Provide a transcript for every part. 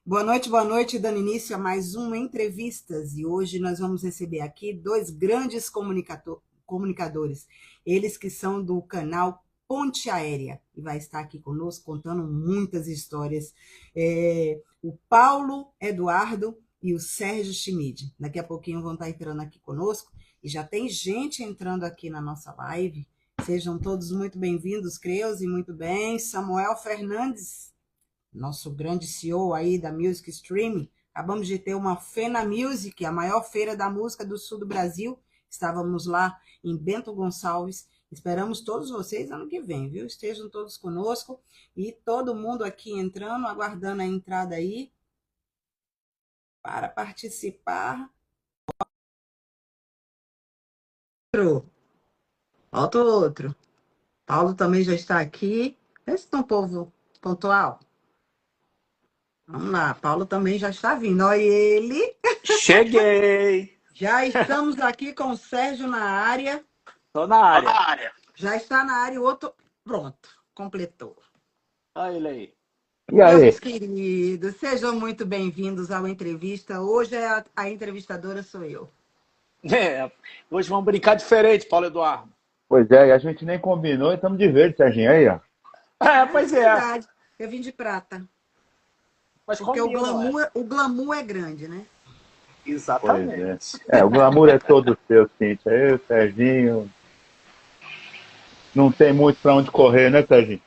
boa noite, dando início a mais um Entrevistas. E hoje nós vamos receber aqui dois grandes comunicadores, eles que são do canal Ponte Aérea, e vai estar aqui conosco contando muitas histórias. O Paulo Eduardo e o Sérgio Schmid. Daqui a pouquinho vão estar entrando aqui conosco, e já tem gente entrando aqui na nossa live. Sejam todos muito bem-vindos, Creuze, muito bem. Samuel Fernandes, nosso grande CEO aí da Music Streaming. Acabamos de ter uma Fena Music, a maior feira da música do sul do Brasil. Estávamos lá em Bento Gonçalves. Esperamos todos vocês ano que vem, viu? Estejam todos conosco e todo mundo aqui entrando, aguardando a entrada aí para participar. Falta outro. Paulo também já está aqui. Esse é um povo pontual. Vamos lá, Paulo também já está vindo. Olha ele. Cheguei! Já estamos aqui com o Sérgio na área. Tô na área. Já está na área o outro. Pronto, completou. Olha ele aí. E aí? Meus queridos, sejam muito bem-vindos ao Entrevista. Hoje a entrevistadora sou eu. Hoje vamos brincar diferente, Paulo Eduardo. Pois é, e a gente nem combinou e estamos de verde, Serginho, aí, ó. Pois é. Verdade, eu vim de prata. Mas porque combina, o glamour é grande, né? Exatamente. Pois é. O glamour é todo seu, Cíntia. Eu, Serginho. Não tem muito para onde correr, né, Serginho?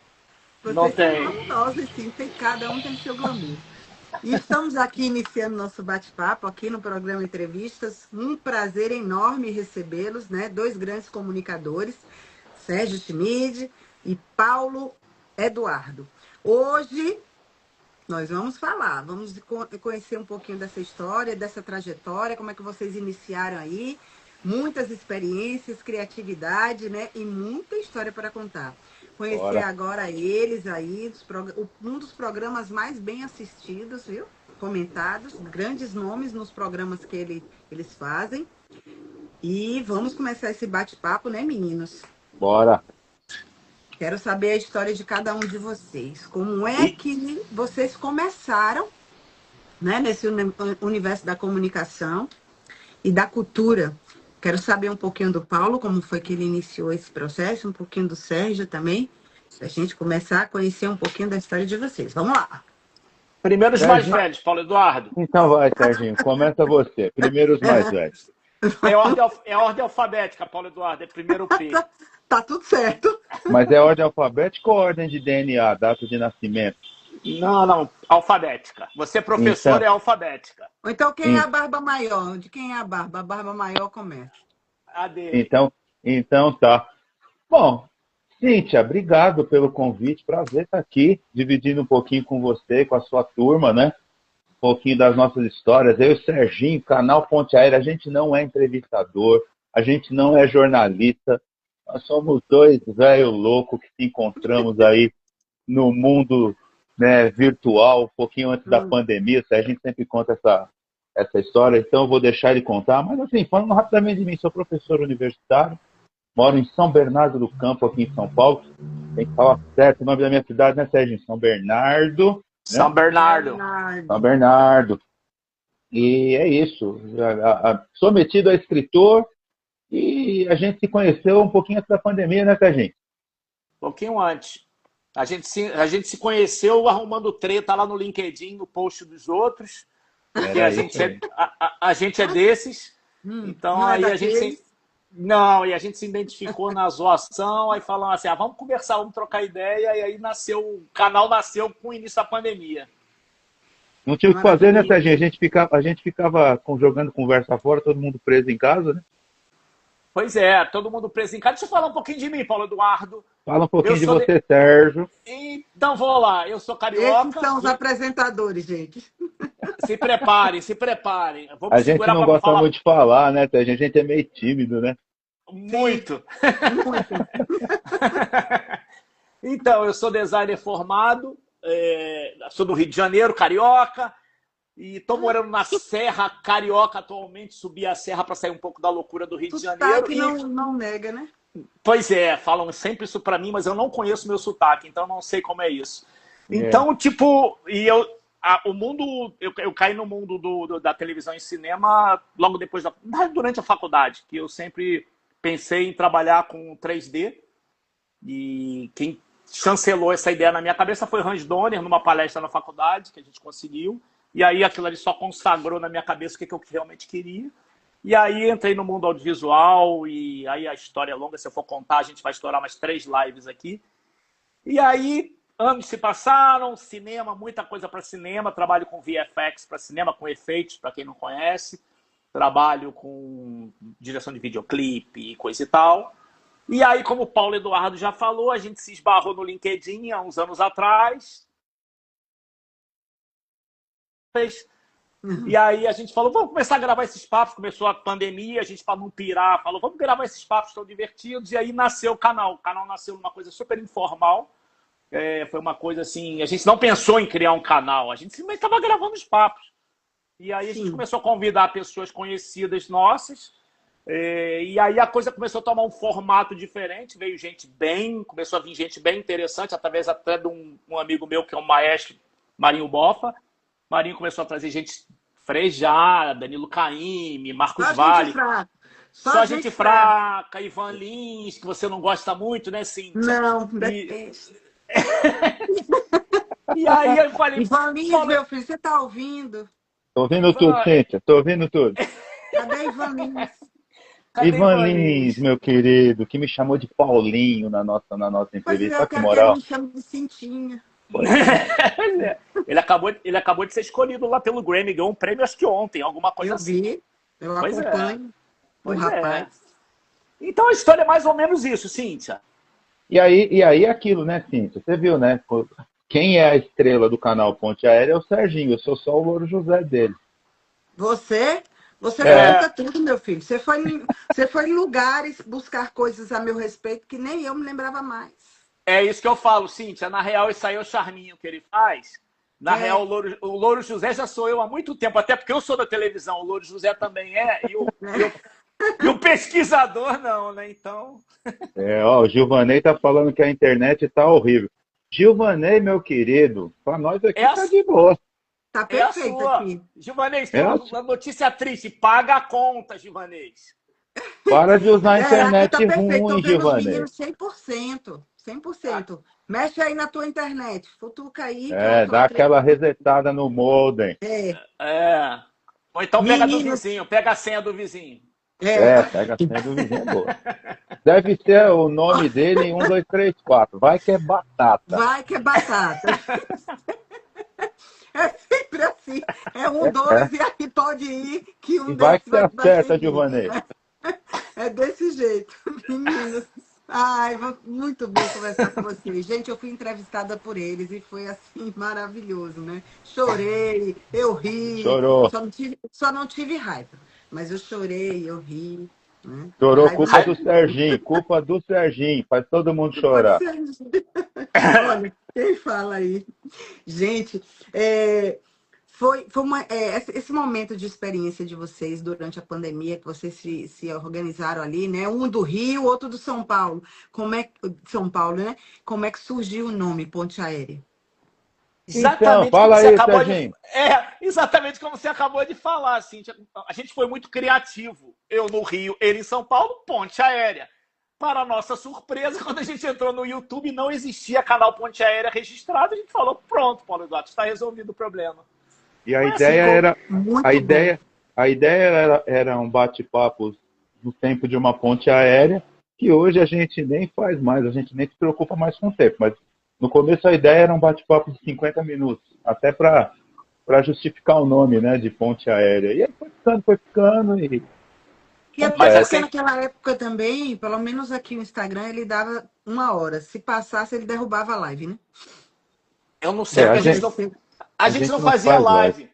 Vocês são glamurosos, sim. Cada um tem seu glamour. E estamos aqui iniciando nosso bate-papo aqui no programa Entrevistas. Um prazer enorme recebê-los, né? Dois grandes comunicadores, Sérgio Schmid e Paulo Eduardo. Hoje nós vamos falar, vamos conhecer um pouquinho dessa história, dessa trajetória, como é que vocês iniciaram aí, muitas experiências, criatividade, né? E muita história para contar. Conhecer agora eles aí, um dos programas mais bem assistidos, viu? Comentados, grandes nomes nos programas que eles fazem. E vamos começar esse bate-papo, né, meninos? Bora! Quero saber a história de cada um de vocês. Como é que vocês começaram, né, nesse universo da comunicação e da cultura? Quero saber um pouquinho do Paulo, como foi que ele iniciou esse processo, um pouquinho do Sérgio também, para a gente começar a conhecer um pouquinho da história de vocês. Vamos lá. Primeiro os mais velhos, Paulo Eduardo. Então vai, Serginho, começa você. Primeiro os mais velhos. É ordem alfabética, Paulo Eduardo, é primeiro o P. Tá tudo certo. Mas é ordem alfabética ou ordem de DNA, data de nascimento? Não, alfabética. Você, professor, então, é alfabética. Então, quem é a barba maior? De quem é a barba? A barba maior começa. A dele. Então tá. Bom, Cíntia, obrigado pelo convite. Prazer estar aqui, dividindo um pouquinho com você, com a sua turma, né? Um pouquinho das nossas histórias. Eu e o Serginho, canal Ponte Aérea, a gente não é entrevistador, a gente não é jornalista. Nós somos dois velhos loucos que se encontramos aí no mundo, né, virtual, um pouquinho antes da pandemia. A gente sempre conta essa história, então eu vou deixar ele contar. Mas assim, falando rapidamente de mim, sou professor universitário, moro em São Bernardo do Campo, aqui em São Paulo. Tem que falar certo o nome da minha cidade, né, Sérgio? São Bernardo. Né? São Bernardo. São Bernardo. E é isso. Sou metido a escritor. E a gente se conheceu um pouquinho antes da pandemia, né, Serginho? Um pouquinho antes. A gente se conheceu arrumando treta lá no LinkedIn, no post dos outros. Porque a gente é desses. Então aí a gente e a gente se identificou na zoação, aí falamos assim, vamos conversar, vamos trocar ideia, e aí o canal nasceu com o início da pandemia. Não tinha o que fazer, né, Serginho? A gente ficava jogando conversa fora, todo mundo preso em casa, né? Pois é, todo mundo preso em casa. Deixa eu falar um pouquinho de mim, Paulo Eduardo. Fala um pouquinho de você, Sérgio. Então, vou lá. Eu sou carioca. Esses são os apresentadores, gente. Se preparem, se preparem. A gente não gosta muito de falar, né, Sérgio? A gente é meio tímido, né? Muito. Então, eu sou designer formado, sou do Rio de Janeiro, carioca. E estou morando na Serra Carioca atualmente, subi a serra para sair um pouco da loucura do Rio de Janeiro. Que não nega, né? Pois é, falam sempre isso para mim, mas eu não conheço meu sotaque, então não sei como é isso. Então, tipo, o mundo, eu caí no mundo da televisão e cinema logo depois, durante a faculdade, que eu sempre pensei em trabalhar com 3D. E quem chancelou essa ideia na minha cabeça foi Hans Donner, numa palestra na faculdade, que a gente conseguiu. E aí aquilo ali só consagrou na minha cabeça o que eu realmente queria. E aí entrei no mundo audiovisual, e aí a história é longa, se eu for contar, a gente vai estourar umas 3 lives aqui. E aí, anos se passaram, cinema, muita coisa para cinema, trabalho com VFX para cinema, com efeitos, para quem não conhece, trabalho com direção de videoclipe e coisa e tal. E aí, como o Paulo Eduardo já falou, a gente se esbarrou no LinkedIn há uns anos atrás. E aí a gente falou, vamos começar a gravar esses papos. Começou a pandemia, a gente, para não pirar, falou, vamos gravar esses papos, estão divertidos. E aí nasceu o canal. O canal nasceu numa coisa super informal. Foi uma coisa assim, a gente não pensou em criar um canal, a gente simplesmente estava gravando os papos. E aí a gente começou a convidar pessoas conhecidas nossas. E aí a coisa começou a tomar um formato diferente, começou a vir gente bem interessante, através até de um amigo meu, que é o maestro Marinho Bofa. Marinho começou a trazer gente Frejá, Danilo Caymmi, Marcos Vale. Só gente fraca, Ivan Lins, que você não gosta muito, né, Cíntia? Não, detesto. E aí eu falei... Ivan Lins, meu filho, você tá ouvindo? Tô ouvindo tudo, Cíntia, tô ouvindo tudo. Cadê Ivan Lins? Ivan Lins, meu querido, que me chamou de Paulinho na nossa entrevista. Pois é, eu quero que ele me chame de Cintinha. Ele acabou de ser escolhido lá pelo Grammy, ganhou um prêmio acho que ontem, alguma coisa assim. Eu acompanho o rapaz. Então a história é mais ou menos isso, Cíntia. E aí aquilo, né, Cíntia? Você viu, né? Quem é a estrela do canal Ponte Aérea é o Serginho, eu sou só o Louro José dele. Você conta tudo, meu filho. Você foi em lugares buscar coisas a meu respeito que nem eu me lembrava mais. É isso que eu falo, Cíntia. Na real, isso aí é o charminho que ele faz. Na real, o Louro José já sou eu há muito tempo, até porque eu sou da televisão, o Louro José também e o pesquisador não, né? Então... o Gilvanei tá falando que a internet tá horrível. Gilvanei, meu querido, pra nós aqui tá de boa. Tá perfeito aqui. Gilvanês, tem uma notícia triste. Paga a conta, Gilvanês. Para de usar a internet tá ruim, Gilvanês. 100%. 100%. Mexe aí na tua internet. Futuca aí. Dá aquela resetada no modem. Ou então pega do vizinho, pega a senha do vizinho. Pega a senha do vizinho, é boa. Deve ser o nome dele em 1, 2, 3, 4. Vai que é batata. Vai que é batata. É sempre assim. É 1, 2 e aí pode ir que um vai que você acerta, Gilvanei. É desse jeito, meninos. Ai, muito bom conversar com vocês. Gente, eu fui entrevistada por eles e foi assim maravilhoso, né? Chorei, eu ri. Chorou. Só não tive raiva, mas eu chorei, eu ri. Né? Chorou, culpa do Serginho, faz todo mundo chorar. Olha, quem fala aí? Gente, foi esse momento de experiência de vocês durante a pandemia, que vocês se organizaram ali, né? Um do Rio, outro do São Paulo. São Paulo, né? Como é que surgiu o nome Ponte Aérea? Exatamente, fala aí, Serginho. Exatamente como você acabou de falar, Cíntia. A gente foi muito criativo. Eu no Rio, ele em São Paulo, Ponte Aérea. Para nossa surpresa, quando a gente entrou no YouTube, não existia canal Ponte Aérea registrado. A gente falou, pronto, Paulo Eduardo, está resolvido o problema. E a ideia era um bate-papo no tempo de uma ponte aérea, que hoje a gente nem faz mais, a gente nem se preocupa mais com o tempo. Mas no começo a ideia era um bate-papo de 50 minutos, até para justificar o nome, né, de ponte aérea. E aí foi ficando e... E é porque naquela época também, pelo menos aqui no Instagram, ele dava 1 hora. Se passasse, ele derrubava a live, né? Eu não sei, a gente não fazia live.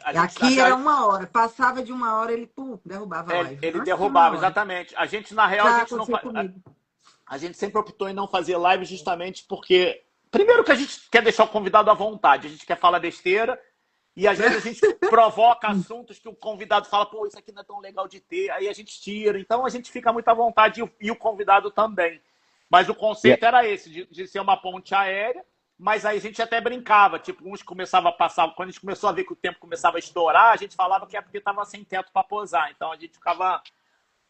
Aqui era 1 hora. Passava de 1 hora, ele derrubava a live. Ele derrubava, exatamente. A gente, na real, a gente sempre optou em não fazer live justamente porque... Primeiro que a gente quer deixar o convidado à vontade. A gente quer falar besteira. E às vezes a gente provoca assuntos que o convidado fala, pô, isso aqui não é tão legal de ter. Aí a gente tira. Então a gente fica muito à vontade e o convidado também. Mas o conceito era esse, de ser uma ponte aérea. mas aí a gente até brincava, tipo, uns começavam a passar, quando a gente começou a ver que o tempo começava a estourar, a gente falava que é porque estava sem teto para pousar, então a gente ficava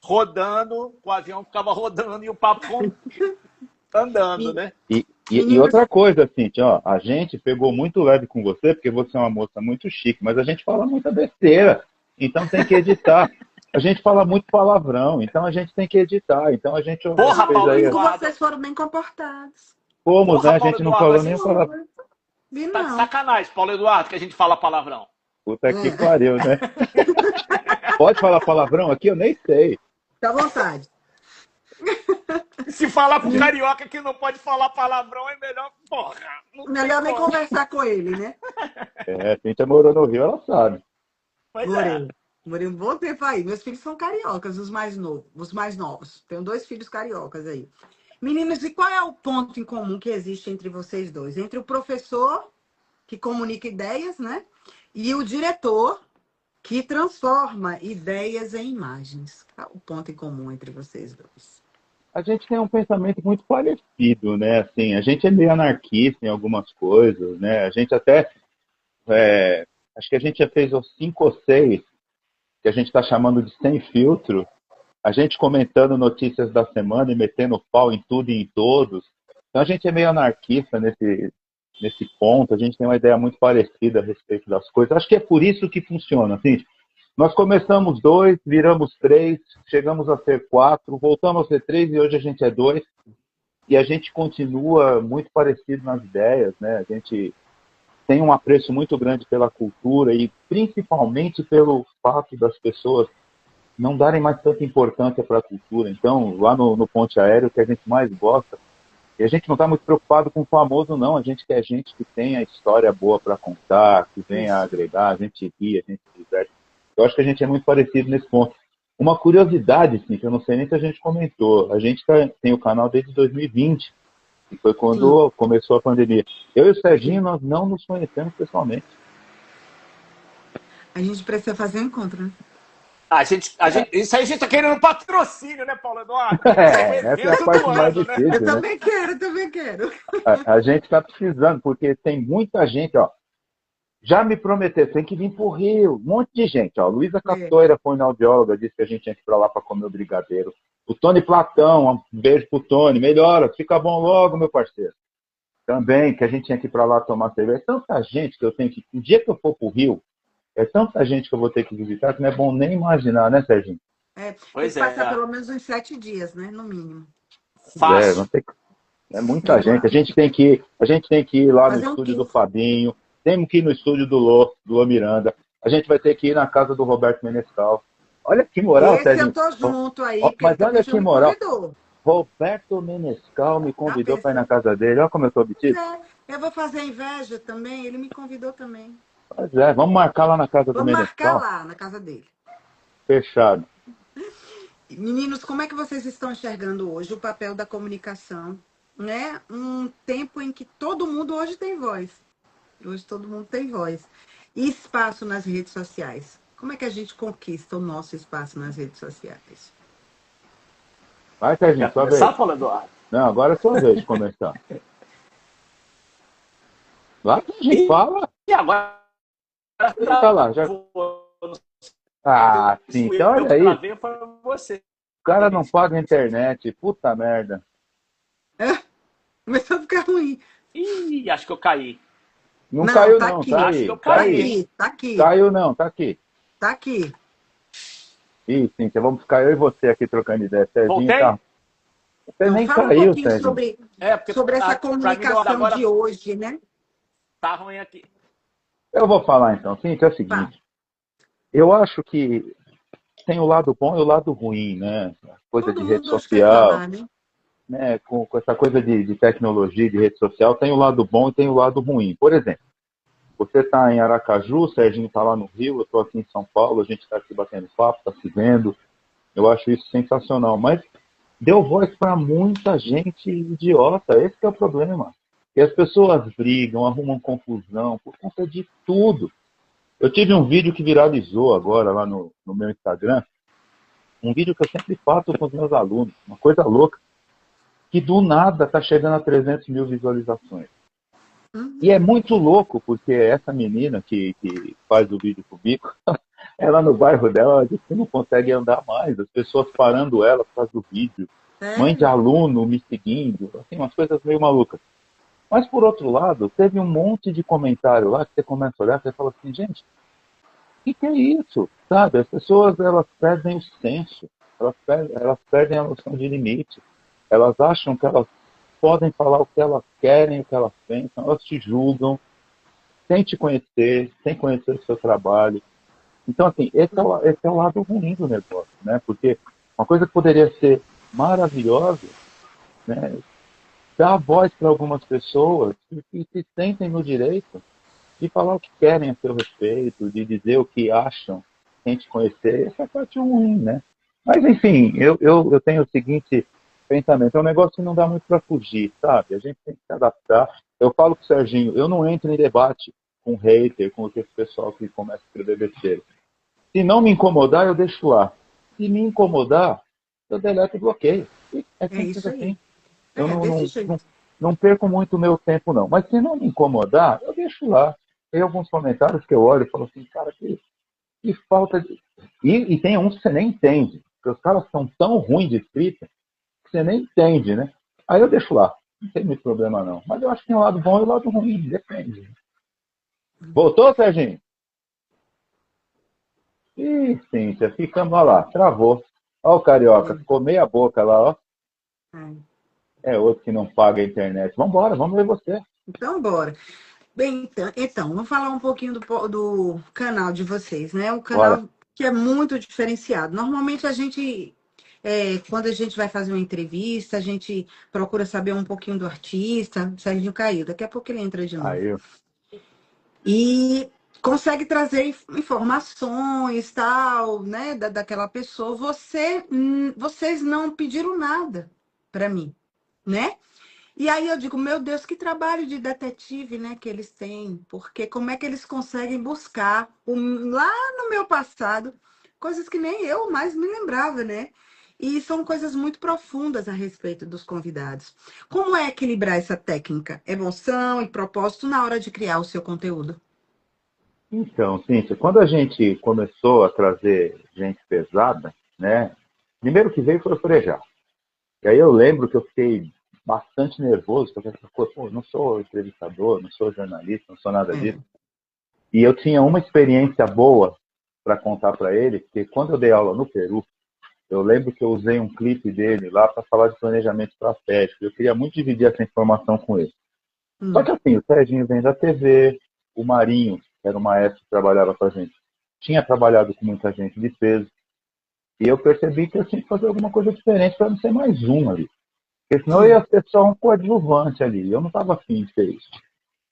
rodando, o avião ficava rodando e o papo andando, né? E outra coisa, Cíntia, ó, a gente pegou muito leve com você, porque você é uma moça muito chique, mas a gente fala muita besteira, então tem que editar. A gente fala muito palavrão, então a gente tem que editar. Então a gente... Porra, Paulo Eduardo! Vocês foram bem comportados. Como, Porra, né? A Paulo gente não Eduardo, falou nem palavrão. Tá de sacanagem, Paulo Eduardo, que a gente fala palavrão. Puta que pariu, né? Pode falar palavrão aqui? Eu nem sei. Fica à vontade. Se falar pro carioca que não pode falar palavrão, é melhor, porra. Melhor nem conversar com ele, né? A Cíntia morou no Rio, ela sabe. Morei um bom tempo aí. Meus filhos são cariocas, os mais novos. Tenho 2 filhos cariocas aí. Meninos, e qual é o ponto em comum que existe entre vocês dois? Entre o professor, que comunica ideias, né? E o diretor, que transforma ideias em imagens. Qual é o ponto em comum entre vocês dois? A gente tem um pensamento muito parecido, né? Assim, a gente é meio anarquista em algumas coisas, né? A gente até... acho que a gente já fez os 5 ou 6 que a gente está chamando de sem filtro. A gente comentando notícias da semana e metendo pau em tudo e em todos. Então a gente é meio anarquista nesse ponto. A gente tem uma ideia muito parecida a respeito das coisas. Acho que é por isso que funciona, assim. Nós começamos 2, viramos 3, chegamos a ser 4, voltamos a ser 3 e hoje a gente é 2. E a gente continua muito parecido nas ideias, né? A gente tem um apreço muito grande pela cultura e principalmente pelo fato das pessoas não darem mais tanta importância para a cultura. Então, lá no Ponte Aéreo, o que a gente mais gosta, e a gente não está muito preocupado com o famoso, não. A gente quer gente que tenha história boa para contar, que venha agregar, a gente ri, a gente se diverte. Eu acho que a gente é muito parecido nesse ponto. Uma curiosidade, sim, que eu não sei nem se a gente comentou. A gente tem o canal desde 2020, que foi quando começou a pandemia. Eu e o Serginho, nós não nos conhecemos pessoalmente. A gente precisa fazer um encontro, né? Isso aí a gente tá querendo patrocínio, né, Paulo Eduardo? Essa é a parte mais difícil, né? Eu também quero. A gente está precisando, porque tem muita gente, ó. Já me prometeu, tem que vir pro Rio. Um monte de gente, ó. Luísa Capitoira foi na audióloga, disse que a gente tinha que ir pra lá para comer o brigadeiro. O Tony Platão, um beijo pro Tony. Melhora, fica bom logo, meu parceiro. Também, que a gente tinha que ir pra lá tomar cerveja. É tanta gente que eu tenho que... Um dia que eu for pro Rio, é tanta gente que eu vou ter que visitar que não é bom nem imaginar, né, Serginho? Tem que passar pelo menos uns 7 dias, né? No mínimo. Fácil. É muita gente. A gente tem que ir lá no estúdio do Fabinho. Temos que ir no estúdio do Lô Miranda. A gente vai ter que ir na casa do Roberto Menescal. Olha que moral, Serginho. Eu tô junto aí. Mas olha que moral. Roberto Menescal me convidou para ir na casa dele. Olha como eu tô obtido. Eu vou fazer inveja também. Ele me convidou também. Pois é, vamos marcar lá na casa do Menescal. Vamos marcar lá, na casa dele. Fechado. Meninos, como é que vocês estão enxergando hoje o papel da comunicação? Né? Um tempo em que todo mundo hoje tem voz. Hoje todo mundo tem voz. E espaço nas redes sociais. Como é que a gente conquista o nosso espaço nas redes sociais? Vai, Serginho, sua vez. Paulo Eduardo? Não, agora é sua vez de começar. Lá que a gente fala. E agora? Tá lá, já... sim, então olha aí. Você. O cara não paga a internet, puta merda. Começou a ficar ruim. Ih, acho que eu caí. Não caiu não, aqui. Tá aí. Tá aqui. Caiu não, tá aqui. Tá aqui. Ih, Cíntia, vamos ficar eu e você aqui trocando ideia. Serginho, Voltei? tá... Você nem fala caiu, um pouquinho sobre essa comunicação agora, de hoje, né? Tá ruim aqui. Eu vou falar então. Cíntia, é o seguinte. Eu acho que tem o lado bom e o lado ruim, né? Coisa de rede social. Falar, né? Com essa coisa de tecnologia, de rede social, tem o lado bom e tem o lado ruim. Por exemplo, você está em Aracaju, o Serginho está lá no Rio, eu estou aqui em São Paulo, a gente está aqui batendo papo, está se vendo. Eu acho isso sensacional. Mas deu voz para muita gente idiota. Esse que é o problema. E as pessoas brigam, arrumam confusão por conta de tudo. Eu tive um vídeo que viralizou agora lá no meu Instagram. Um vídeo que eu sempre faço com os meus alunos. Uma coisa louca. Que do nada está chegando a 300 mil visualizações. E é muito louco, porque essa menina que faz o vídeo com o Bico, ela no bairro dela, ela diz que não consegue andar mais, as pessoas parando ela por causa do vídeo, mãe de aluno me seguindo, assim, umas coisas meio malucas. Mas, por outro lado, teve um monte de comentário lá que você começa a olhar e você fala assim, gente, o que é isso? Sabe, as pessoas, elas perdem o senso, elas perdem a noção de limite, elas acham que elas podem falar o que elas querem, o que elas pensam, elas te julgam, sem te conhecer, sem conhecer o seu trabalho. Então, assim, esse é o lado ruim do negócio, né? Porque uma coisa que poderia ser maravilhosa, né? Dar voz para algumas pessoas que se sentem no direito de falar o que querem a seu respeito, de dizer o que acham, sem te conhecer. Essa é a parte ruim, né? Mas, enfim, eu tenho o seguinte pensamento, é um negócio que não dá muito para fugir, sabe? A gente tem que se adaptar. Eu falo com o Serginho, eu não entro em debate com hater, com esse pessoal que começa a escrever besteira. Se não me incomodar, eu deixo lá. Se me incomodar, eu deleto e bloqueio. E é É simples isso aí. assim. Eu Desse jeito. não perco muito o meu tempo, não. Mas se não me incomodar, eu deixo lá. Tem alguns comentários que eu olho e falo assim, cara, que falta de... E tem uns que você nem entende. Porque os caras são tão ruins de escrita que você nem entende, né? Aí eu deixo lá. Não tem muito problema, não. Mas eu acho que tem um lado bom e um lado ruim. Depende. Voltou, Serginho? Ih, Cíntia, ficamos, olha lá, travou. Olha o carioca, ficou meia boca lá, ó. É outro que não paga a internet. Vambora, vamos ver você. Então, bora. Bem, então, vamos falar um pouquinho do canal de vocês, né? Um Bora. canal que é muito diferenciado. Normalmente a gente, quando a gente vai fazer uma entrevista, a gente procura saber um pouquinho do artista, Serginho caiu, daqui a pouco ele entra de novo. Aí. E consegue trazer informações, tal, né, daquela pessoa. Vocês não pediram nada para mim, né? E aí eu digo, meu Deus, que trabalho de detetive, né, que eles têm, porque como é que eles conseguem buscar lá no meu passado coisas que nem eu mais me lembrava, né? E são coisas muito profundas a respeito dos convidados. Como é equilibrar essa técnica, emoção e propósito na hora de criar o seu conteúdo? Então, Cíntia, quando a gente começou a trazer gente pesada, né? Primeiro que veio foi o Frejá. E aí eu lembro que eu fiquei bastante nervoso, porque eu falei, pô, não sou entrevistador, não sou jornalista, não sou nada disso. E eu tinha uma experiência boa para contar para ele, porque quando eu dei aula no Peru, eu lembro que eu usei um clipe dele lá para falar de planejamento estratégico. Eu queria muito dividir essa informação com ele. Só que assim, o Serginho vem da TV, o Marinho, que era o maestro que trabalhava com a gente, tinha trabalhado com muita gente de peso. E eu percebi que eu tinha que fazer alguma coisa diferente para não ser mais um ali. Porque senão eu ia ser só um coadjuvante ali. Eu não estava afim de ser isso.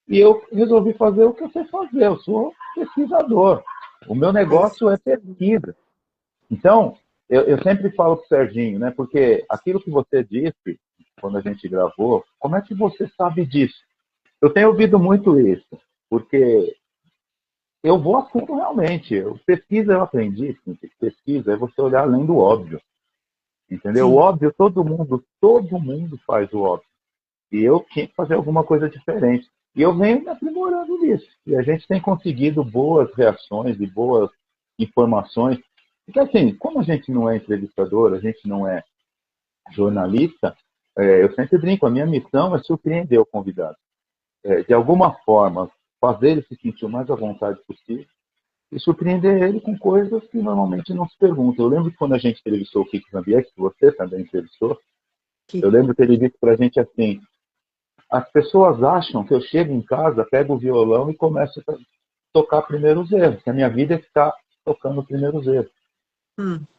E eu resolvi fazer o que eu sei fazer. Eu sou pesquisador. O meu negócio é pesquisa. Então, eu sempre falo para o Serginho, né? Porque aquilo que você disse quando a gente gravou, como é que você sabe disso? Eu tenho ouvido muito isso, porque eu vou a fundo realmente. Pesquisa eu aprendi, pesquisa é você olhar além do óbvio. Entendeu? Sim. O óbvio, todo mundo faz o óbvio. E eu tinha que fazer alguma coisa diferente. E eu venho me aprimorando nisso. E a gente tem conseguido boas reações e boas informações. Porque assim, como a gente não é entrevistador, a gente não é jornalista, eu sempre brinco, a minha missão é surpreender o convidado. De alguma forma, fazer ele se sentir o mais à vontade possível e surpreender ele com coisas que normalmente não se perguntam. Eu lembro que quando a gente entrevistou o Kiko Zambiek, que você também entrevistou, eu lembro que ele disse para a gente assim, as pessoas acham que eu chego em casa, pego o violão e começo a tocar primeiros erros, que a minha vida é ficar tocando primeiros erros.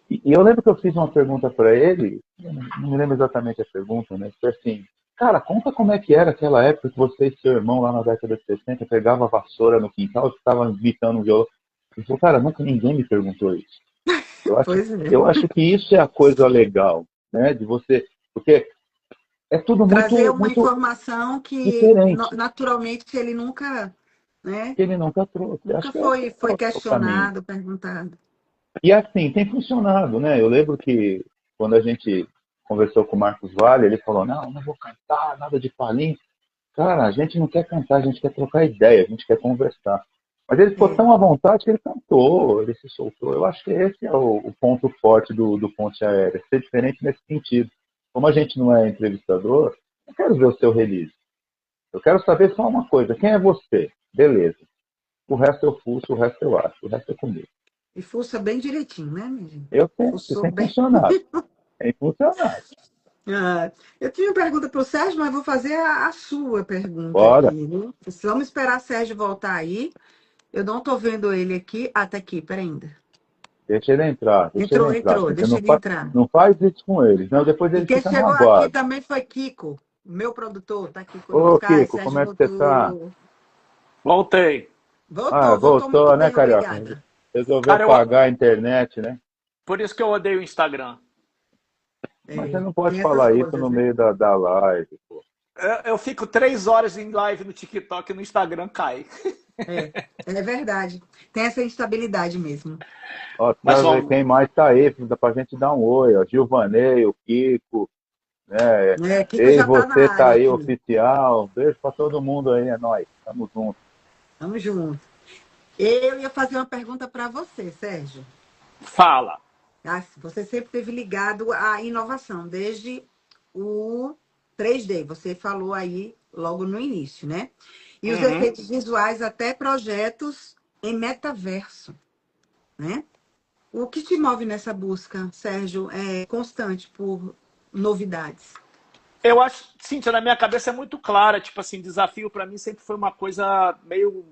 E eu lembro que eu fiz uma pergunta para ele, não me lembro exatamente a pergunta, né? Foi assim, cara, conta como é que era aquela época que você e seu irmão lá na década de 60 pegava a vassoura no quintal e ficava gritando no violão. Ele falou, cara, nunca ninguém me perguntou isso. Eu acho que isso é a coisa legal, né? De você, porque é tudo Trazer uma muito informação que diferente. naturalmente ele nunca, né? Que ele nunca trouxe. Nunca Acho que esse foi é o caminho. questionado, perguntado. E assim, tem funcionado, né? Eu lembro que quando a gente conversou com o Marcos Vale, ele falou, não vou cantar, nada de palhinha. Cara, a gente não quer cantar, a gente quer trocar ideia, a gente quer conversar. Mas ele ficou É, tão à vontade que ele cantou, ele se soltou. Eu acho que esse é o ponto forte do Ponte Aérea, ser diferente nesse sentido. Como a gente não é entrevistador, eu quero ver o seu release. Eu quero saber só uma coisa, quem é você? Beleza. O resto eu fuço, o resto eu acho, o resto é comigo. e fuça bem direitinho, né, minha gente? Eu tento, Fuçou tem bem. funcionado. Tem funcionado. Ah, eu tinha uma pergunta para o Sérgio, mas vou fazer a sua pergunta Bora, aqui, viu? Vamos esperar o Sérgio voltar aí. Eu não estou vendo ele aqui. Ah, tá aqui, pera ainda. deixa ele entrar, deixa ele Entrou, entrar. entrou, Você deixa não, ele entrar. não faz isso com eles, não, depois E ele quem fica no chegou aqui aguardo. também foi Kiko, meu produtor, tá aqui Ô, conosco. Ai, Kiko, como Sérgio é que você tá? voltou. Voltei. Ah, Voltou muito voltou, né, bem, Carioca? obrigada. Resolveu Cara, pagar a internet, né? por isso que eu odeio o Instagram. Mas você É, não pode tem essas falar isso coisas, no né? meio da live, pô. Eu fico 3 horas em live no TikTok e no Instagram cai. É, é verdade. Tem essa instabilidade mesmo. Ó, Mas pra ver vamos. quem mais tá aí, pra gente dar um oi, ó. Gilvanei, o Kiko, né? É, Kiko Ei, já tá na você tá área aí, aqui. oficial. Beijo pra todo mundo aí, é nóis. Tamo junto. Tamo junto. Eu ia fazer uma pergunta para você, Sérgio. Fala. Ah, você sempre esteve ligado à inovação, desde o 3D, você falou aí logo no início, né? E os Uhum. efeitos visuais, até projetos em metaverso, né? O que te move nessa busca, Sérgio, é constante por novidades? Eu acho, Cíntia, na minha cabeça é muito clara. Tipo assim, desafio para mim sempre foi uma coisa meio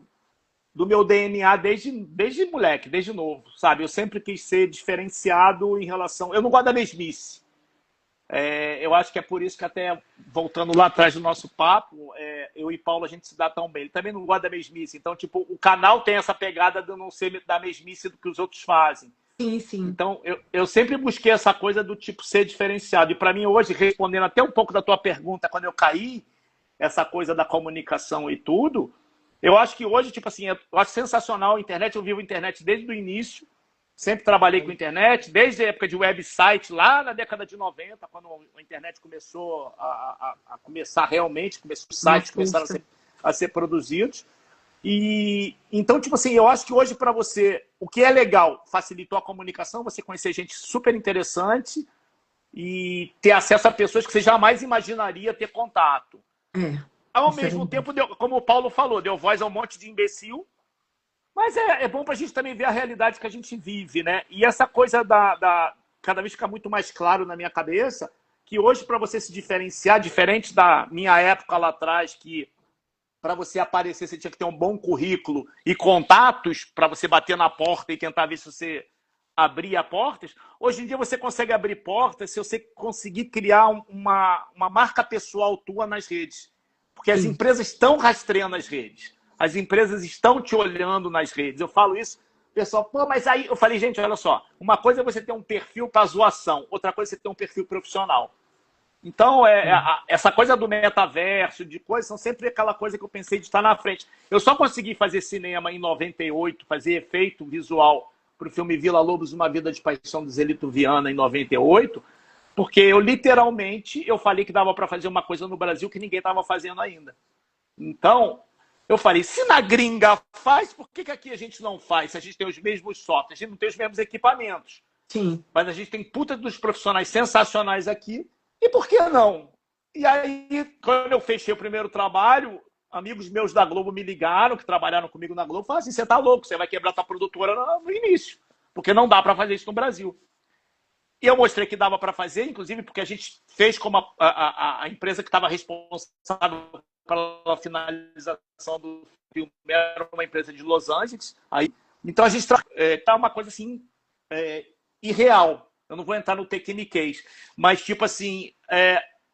do meu DNA desde moleque, desde novo, sabe? Eu sempre quis ser diferenciado em relação. Eu não gosto da mesmice. Eu acho que é por isso que até, voltando lá atrás do nosso papo, eu e Paulo a gente se dá tão bem. Ele também não gosta da mesmice. Então, tipo, o canal tem essa pegada de eu não ser da mesmice do que os outros fazem. Sim, sim. Então, eu sempre busquei essa coisa do tipo ser diferenciado. E para mim, hoje, respondendo até um pouco da tua pergunta, quando eu caí, essa coisa da comunicação e tudo, eu acho que hoje, tipo assim, eu acho sensacional a internet. Eu vivo a internet desde o início, sempre trabalhei com internet, desde a época de website, lá na década de 90, quando a internet começou a começar realmente, os Uma sites começaram força. a ser produzidos. E então, tipo assim, eu acho que hoje para você, o que é legal, facilitou a comunicação, você conhecer gente super interessante e ter acesso a pessoas que você jamais imaginaria ter contato. É, Ao isso é mesmo verdade. tempo, como o Paulo falou, deu voz a um monte de imbecil, mas é bom para a gente também ver a realidade que a gente vive, né? E essa coisa cada vez fica muito mais claro na minha cabeça que hoje, para você se diferenciar, diferente da minha época lá atrás, que para você aparecer, você tinha que ter um bom currículo e contatos para você bater na porta e tentar ver se você abria portas. Hoje em dia você consegue abrir portas se você conseguir criar uma marca pessoal tua nas redes. Porque as Sim. empresas estão rastreando as redes. As empresas estão te olhando nas redes. Eu falo isso, pessoal, pô, mas aí eu falei, gente, olha só, uma coisa é você ter um perfil para zoação, outra coisa é você ter um perfil profissional. Então, essa coisa do metaverso, de coisas, são sempre aquela coisa que eu pensei de estar na frente. Eu só consegui fazer cinema em 98, fazer efeito visual para o filme Vila Lobos, Uma Vida de Paixão, do Zelito Viana, em 98, porque eu literalmente eu falei que dava para fazer uma coisa no Brasil que ninguém estava fazendo ainda. Então, eu falei, se na gringa faz, por que aqui a gente não faz? Se a gente tem os mesmos softwares, a gente não tem os mesmos equipamentos. Sim. Mas a gente tem puta dos profissionais sensacionais aqui. E por que não? E aí, quando eu fechei o primeiro trabalho, amigos meus da Globo me ligaram, que trabalharam comigo na Globo, falaram assim, você tá louco, você vai quebrar tua produtora no início, porque não dá para fazer isso no Brasil. E eu mostrei que dava para fazer, inclusive porque a gente fez como a empresa que estava responsável pela finalização do filme era uma empresa de Los Angeles. Aí, então a gente tá uma coisa assim irreal. Eu não vou entrar no tecniquez, mas tipo assim,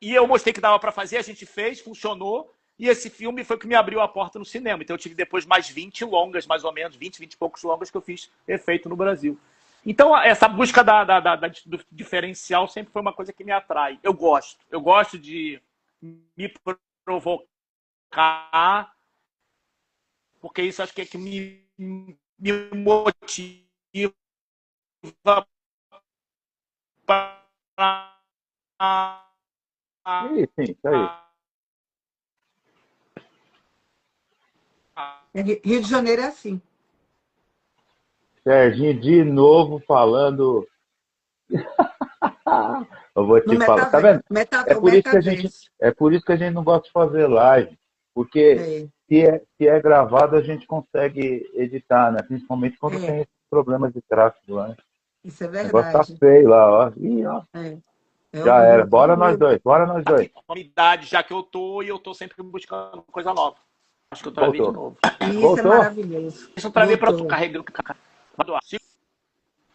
e eu mostrei que dava para fazer, a gente fez, funcionou, e esse filme foi o que me abriu a porta no cinema. Então eu tive depois mais 20 longas, mais ou menos, 20 e poucos longas que eu fiz efeito no Brasil. Então, essa busca do diferencial sempre foi uma coisa que me atrai. Eu gosto de me provocar, porque isso acho que é que me motiva para Ih, sim, tá aí. Rio de Janeiro é assim. Serginho de novo falando. Eu vou No te falar, tá vendo? o metaverso. É por isso que a gente não gosta de fazer live, porque É, se é gravado a gente consegue editar, né? Principalmente quando é, tem esses problemas de tráfego lá. isso é O negócio tá verdade. feio lá, ó. Ih, ó. É, é Já era. horrível, Bora nós horrível. dois, bora nós dois. Comunidade, já que eu tô e eu tô sempre buscando coisa nova. Acho que eu travei de Voltou. novo. Isso é Voltou? maravilhoso. Deixa eu travei para Voltou. carregar.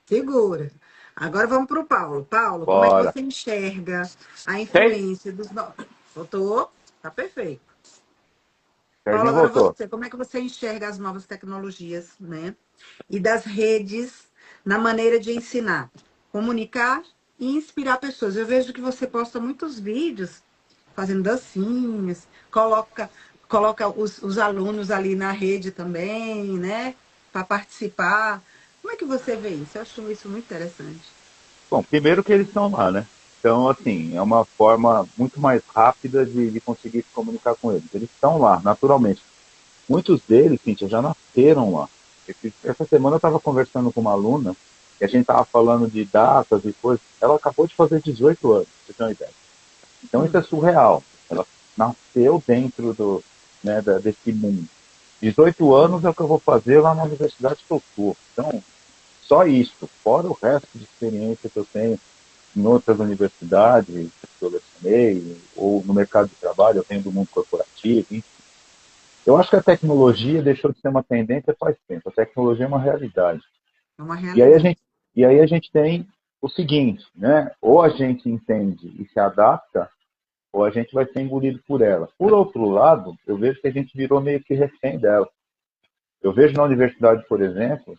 Segura. Agora vamos para o Paulo. Paulo, como é que Bora. você enxerga a Ok? influência dos novos? Voltou? Tá perfeito. Paulo, Serginho agora voltou. você, como é que você enxerga as novas tecnologias, né? E das redes na maneira de ensinar, comunicar e inspirar pessoas. Eu vejo que você posta muitos vídeos fazendo dancinhas, coloca os alunos ali na rede também, né? Para participar. Como é que você vê isso? Eu acho isso muito interessante. Bom, primeiro que eles estão lá, né? Então, assim, é uma forma muito mais rápida de conseguir se comunicar com eles. Eles estão lá, naturalmente. Muitos deles, Cíntia, já nasceram lá. Essa semana eu estava conversando com uma aluna e a gente estava falando de datas e coisas. Ela acabou de fazer 18 anos, pra você ter uma ideia. Então isso Hum. é surreal. Ela nasceu dentro desse mundo. 18 anos é o que eu vou fazer lá na universidade que eu estou. Então, só isso, fora o resto de experiência que eu tenho em outras universidades que eu lecionei, ou no mercado de trabalho, eu tenho do mundo corporativo, enfim. Eu acho que a tecnologia deixou de ser uma tendência faz tempo. A tecnologia é uma realidade. É uma E aí a realidade. gente, e aí a gente tem o seguinte, né? Ou a gente entende e se adapta, ou a gente vai ser engolido por ela. Por outro lado, eu vejo que a gente virou meio que refém dela. Eu vejo na universidade, por exemplo,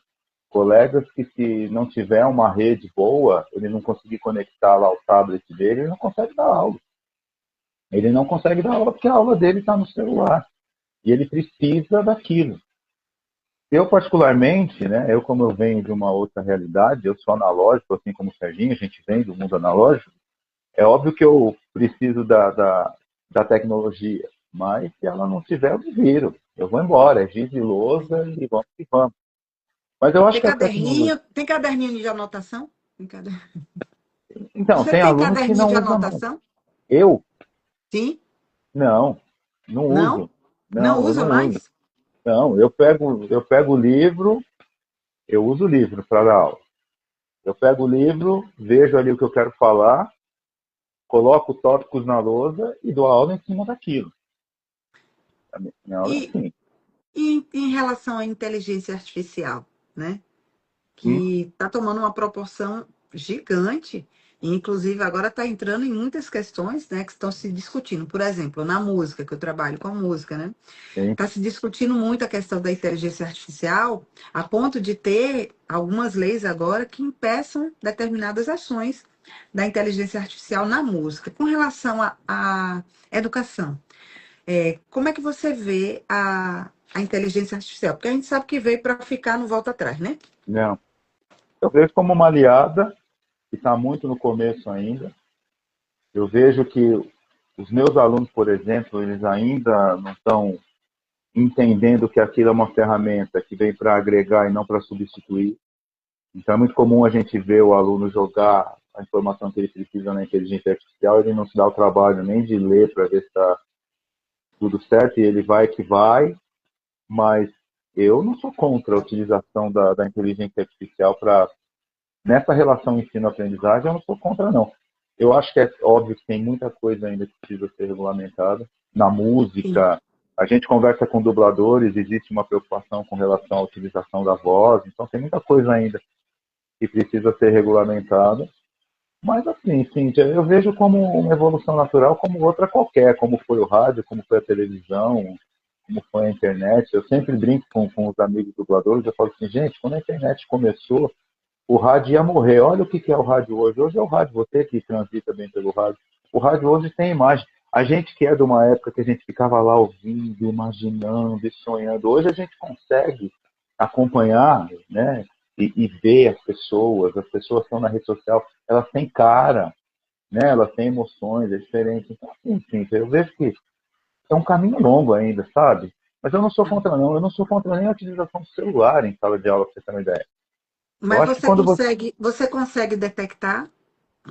colegas que se não tiver uma rede boa, ele não conseguir conectar lá o tablet dele, ele não consegue dar aula. Ele não consegue dar aula porque a aula dele está no celular. E ele precisa daquilo. Eu, particularmente, né, eu como eu venho de uma outra realidade, eu sou analógico, assim como o Serginho, a gente vem do mundo analógico, é óbvio que eu preciso da tecnologia, mas se ela não tiver, eu me viro. Eu vou embora, é giz e lousa e vamos que vamos. Mas eu acho que a tecnologia... Tem caderninho de anotação? Então, Você tem tem alunos que caderninho não de usam, não. anotação? Eu? Sim? Não, não Não? uso. Não Não, eu usa não uso. mais? Não, eu pego o livro, eu uso o livro para dar aula. Eu pego o livro, vejo ali o que eu quero falar, coloco tópicos na lousa e dou aula em cima daquilo. A minha aula é E, assim. e em relação à inteligência artificial, né? Hum, Que está tomando uma proporção gigante, e inclusive agora está entrando em muitas questões, né, que estão se discutindo. Por exemplo, na música, que eu trabalho com música, né? sim. Está se discutindo muito a questão da inteligência artificial, a ponto de ter algumas leis agora que impeçam determinadas ações da inteligência artificial na música. Com relação à educação, como é que você vê a inteligência artificial? Porque a gente sabe que veio para ficar, não volta atrás, né? Não. Eu vejo como uma aliada, que está muito no começo ainda. Eu vejo que os meus alunos, por exemplo, eles ainda não estão entendendo que aquilo é uma ferramenta que vem para agregar e não para substituir. Então é muito comum a gente ver o aluno jogar a informação que ele precisa na inteligência artificial, ele não se dá o trabalho nem de ler para ver se está tudo certo e ele vai que vai, mas eu não sou contra a utilização da inteligência artificial para nessa relação ensino-aprendizagem, eu não sou contra não. Eu acho que é óbvio que tem muita coisa ainda que precisa ser regulamentada. Na Sim. música, a gente conversa com dubladores, existe uma preocupação com relação à utilização da voz, então tem muita coisa ainda que precisa ser regulamentada. Mas assim, Cíntia, eu vejo como uma evolução natural como outra qualquer, como foi o rádio, como foi a televisão, como foi a internet. Eu sempre brinco com os amigos dubladores, eu falo assim, gente, quando a internet começou, o rádio ia morrer. Olha o que é o rádio hoje. Hoje é o rádio, você que transita bem pelo rádio. O rádio hoje tem imagem. A gente que é de uma época que a gente ficava lá ouvindo, imaginando e sonhando, hoje a gente consegue acompanhar, né? E ver as pessoas estão na rede social, elas têm cara, né? Elas têm emoções, é diferente. Então, assim, eu vejo que é um caminho longo ainda, sabe? Mas eu não sou contra, não. Eu não sou contra nem a utilização do celular em sala de aula, para você ter uma ideia. Eu Mas acho que quando você consegue detectar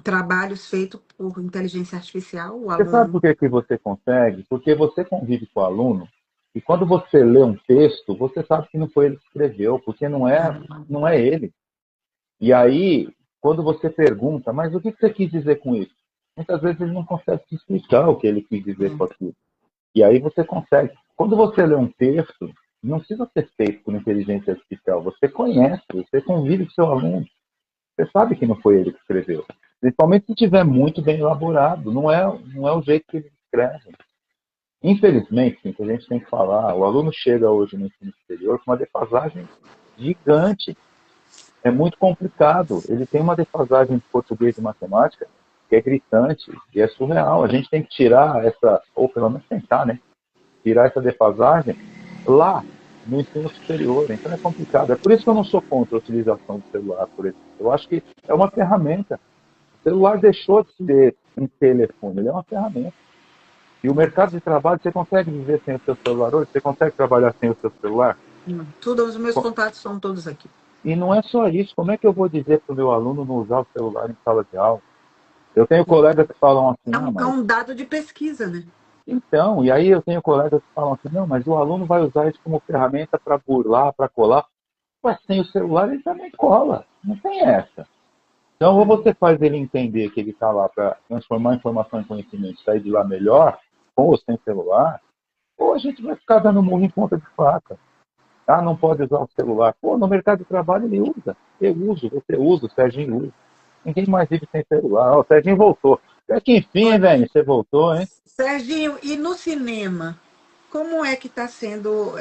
trabalhos feitos por inteligência artificial, o Você sabe aluno? por que que você consegue? Porque você convive com o aluno e quando você lê um texto, você sabe que não foi ele que escreveu, porque não é ele. E aí, quando você pergunta, mas o que você quis dizer com isso? Muitas vezes ele não consegue te explicar o que ele quis dizer com aquilo. E aí você consegue. Quando você lê um texto, não precisa ser feito por inteligência artificial. Você conhece, você convive com seu aluno. Você sabe que não foi ele que escreveu. Principalmente se estiver muito bem elaborado. Não é o jeito que ele escreve. Infelizmente, sim, que a gente tem que falar, o aluno chega hoje no ensino superior com uma defasagem gigante. É muito complicado. Ele tem uma defasagem de português e matemática que é gritante e é surreal. A gente tem que tirar essa, ou pelo menos tentar, né? Tirar essa defasagem lá no ensino superior. Então é complicado. É por isso que eu não sou contra a utilização do celular, por exemplo. Eu acho que é uma ferramenta. O celular deixou de ser um telefone, ele é uma ferramenta. E o mercado de trabalho, você consegue viver sem o seu celular hoje? Você consegue trabalhar sem o seu celular? Todos os meus contatos são todos aqui. E não é só isso. Como é que eu vou dizer para o meu aluno não usar o celular em sala de aula? Eu tenho colegas que falam assim, É um dado de pesquisa, né? Então, e aí eu tenho colegas que falam assim, não, mas o aluno vai usar isso como ferramenta para burlar, para colar. Mas sem o celular ele também cola. Não tem essa. Então, ou você faz ele entender que ele está lá para transformar informação em conhecimento, sair de lá melhor, com ou sem celular, ou a gente vai ficar dando murro em ponta de faca. Ah, não pode usar o celular. Pô, no mercado de trabalho ele usa. Eu uso, você usa, o Serginho usa. Ninguém mais vive sem celular. Ó, o Serginho voltou. Até que enfim, velho, você voltou, hein? Serginho, e no cinema, como é que está sendo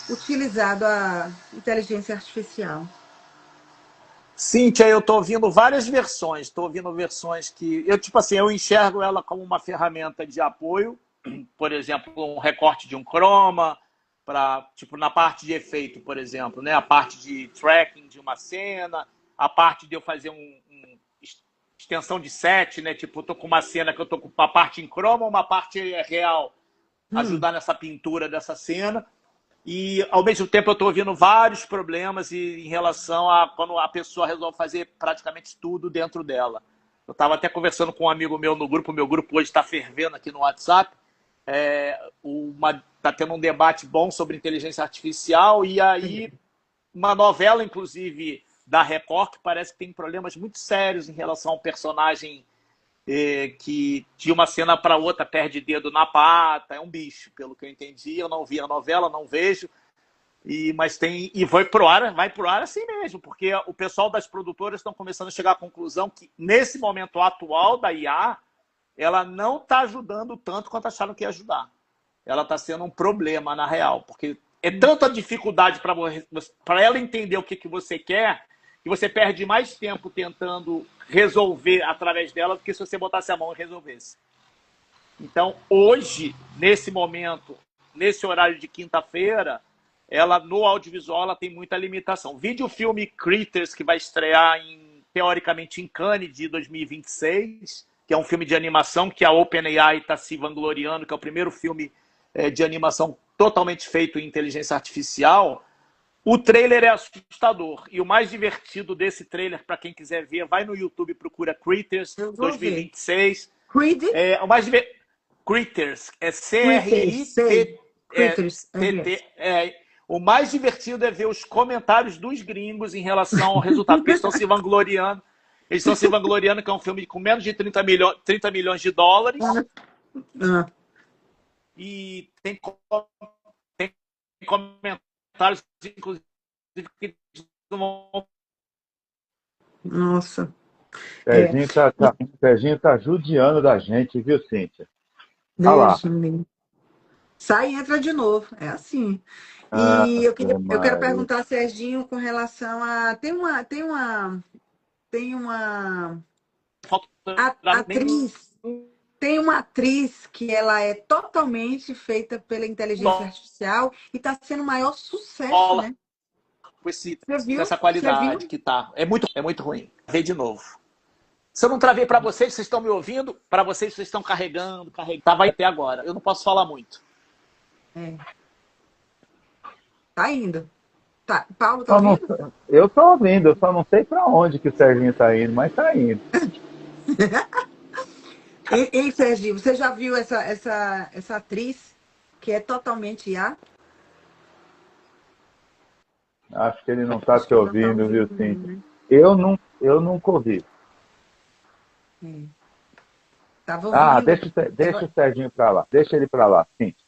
utilizado a inteligência artificial? Cíntia, eu estou ouvindo várias versões. Estou ouvindo versões que tipo assim, eu enxergo ela como uma ferramenta de apoio, por exemplo, um recorte de um croma, para tipo na parte de efeito, por exemplo, né? A parte de tracking de uma cena, a parte de eu fazer um extensão de set, né? Tipo, eu tô com uma cena que eu tô com uma parte em croma, uma parte real, ajudar nessa pintura dessa cena. E, ao mesmo tempo, eu estou ouvindo vários problemas em relação a quando a pessoa resolve fazer praticamente tudo dentro dela. Eu estava até conversando com um amigo meu no grupo, o meu grupo hoje está fervendo aqui no WhatsApp. Está tendo um debate bom sobre inteligência artificial e aí uma novela, inclusive, da Record, que parece que tem problemas muito sérios em relação ao personagem que de uma cena para outra perde dedo na pata, é um bicho, pelo que eu entendi. Eu não vi a novela, não vejo, mas vai pro ar assim mesmo, porque o pessoal das produtoras estão começando a chegar à conclusão que nesse momento atual da IA, ela não está ajudando tanto quanto acharam que ia ajudar. Ela está sendo um problema na real, porque é tanta dificuldade para ela entender o que você quer, que você perde mais tempo tentando resolver através dela do que se você botasse a mão e resolvesse. Então, hoje, nesse momento, nesse horário de quinta-feira, ela no audiovisual ela tem muita limitação. Vide o filme Critters, que vai estrear teoricamente em Cannes de 2026, que é um filme de animação que a OpenAI está se vangloriando, que é o primeiro filme de animação totalmente feito em inteligência artificial. O trailer é assustador. E o mais divertido desse trailer, para quem quiser ver, vai no YouTube, procura Critters 2026. Creed? O mais Critters, é C-R-I-T-T. O mais divertido é ver os comentários dos gringos em relação ao resultado, porque eles estão se vangloriando. Eles estão se vangloriando que é um filme com menos de 30 milhões de dólares. E tem comentários, inclusive, que vão... Nossa. Serginho tá judiando da gente, viu, Cíntia? Tá lá. Sai e entra de novo. É assim. E eu quero perguntar, Serginho, com relação a. Tem uma atriz. Tem uma atriz que ela é totalmente feita pela inteligência artificial e está sendo o maior sucesso, né? Com essa qualidade que tá. É muito ruim. Ver de novo. Se eu não travei para vocês estão me ouvindo, para vocês estão carregando. Vai até agora. Eu não posso falar muito. Tá indo. Tá. Paulo, tá Só não- ouvindo? eu tô ouvindo, eu só não sei para onde que o Serginho tá indo, mas tá indo. Ei, Serginho, você já viu essa atriz que é totalmente IA? Acho que ele não tá Acho te que ele não tá ouvindo, viu, ouvindo, não, Cíntia? né? Eu nunca ouvi. É. Tava Ah, ouvindo. deixa o Serginho para lá. Deixa ele para lá, Cíntia.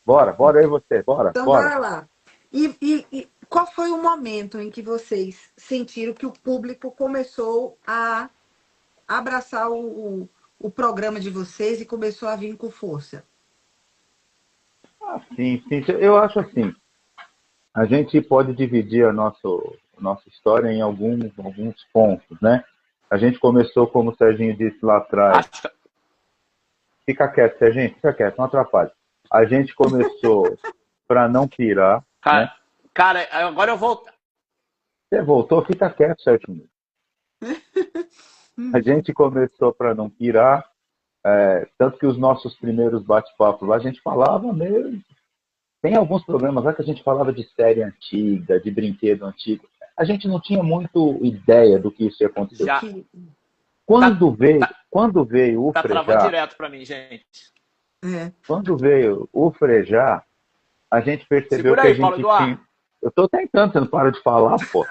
Bora aí você, bora, Então, bora. bora lá. E qual foi o momento em que vocês sentiram que o público começou a abraçar o programa de vocês e começou a vir com força? Sim, Cíntia, eu acho assim, a gente pode dividir a nossa história em alguns pontos, né? A gente começou, como o Serginho disse lá atrás, Acho que- fica quieto, Serginho, fica quieto, não atrapalha. A gente começou para não pirar, né? Cara, agora eu vou. Você voltou, fica quieto, Serginho. A gente começou para não pirar, tanto que os nossos primeiros bate-papos lá a gente falava mesmo. Tem alguns programas lá que a gente falava de série antiga, de brinquedo antigo. A gente não tinha muito ideia do que isso ia acontecer. Já. Quando veio o Tá travando Frejá, direto para mim, gente. quando veio o Frejá, a gente percebeu Segura que a aí, Paulo gente Eduardo. tinha. Eu tô tentando, você não para de falar, pô.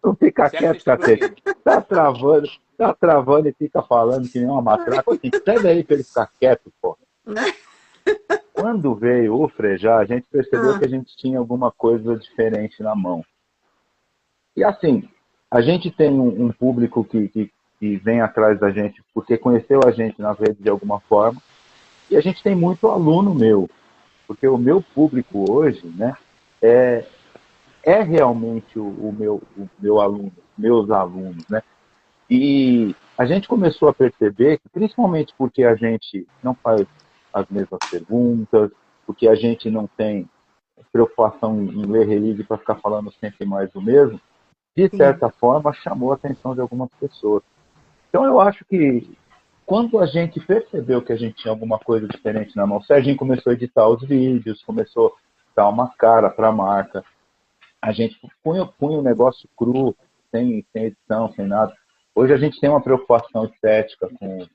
Não fica Se é que vocês quieto, estão cacete. conseguindo. Tá travando e fica falando que nem uma matraca. Assim, escreve aí pra ele ficar quieto, pô. Quando veio o Frejá, a gente percebeu que a gente tinha alguma coisa diferente na mão. E assim, a gente tem um público que vem atrás da gente porque conheceu a gente nas redes de alguma forma. E a gente tem muito aluno meu. Porque o meu público hoje, né, é realmente o meu aluno, meus alunos, né? E a gente começou a perceber que, principalmente porque a gente não faz as mesmas perguntas, porque a gente não tem preocupação em ler release para ficar falando sempre mais do mesmo, de certa forma chamou a atenção de algumas pessoas. Então eu acho que quando a gente percebeu que a gente tinha alguma coisa diferente na mão, o Serginho começou a editar os vídeos, começou a dar uma cara para a marca, a gente punha o negócio cru, sem edição, sem nada. Hoje a gente tem uma preocupação estética com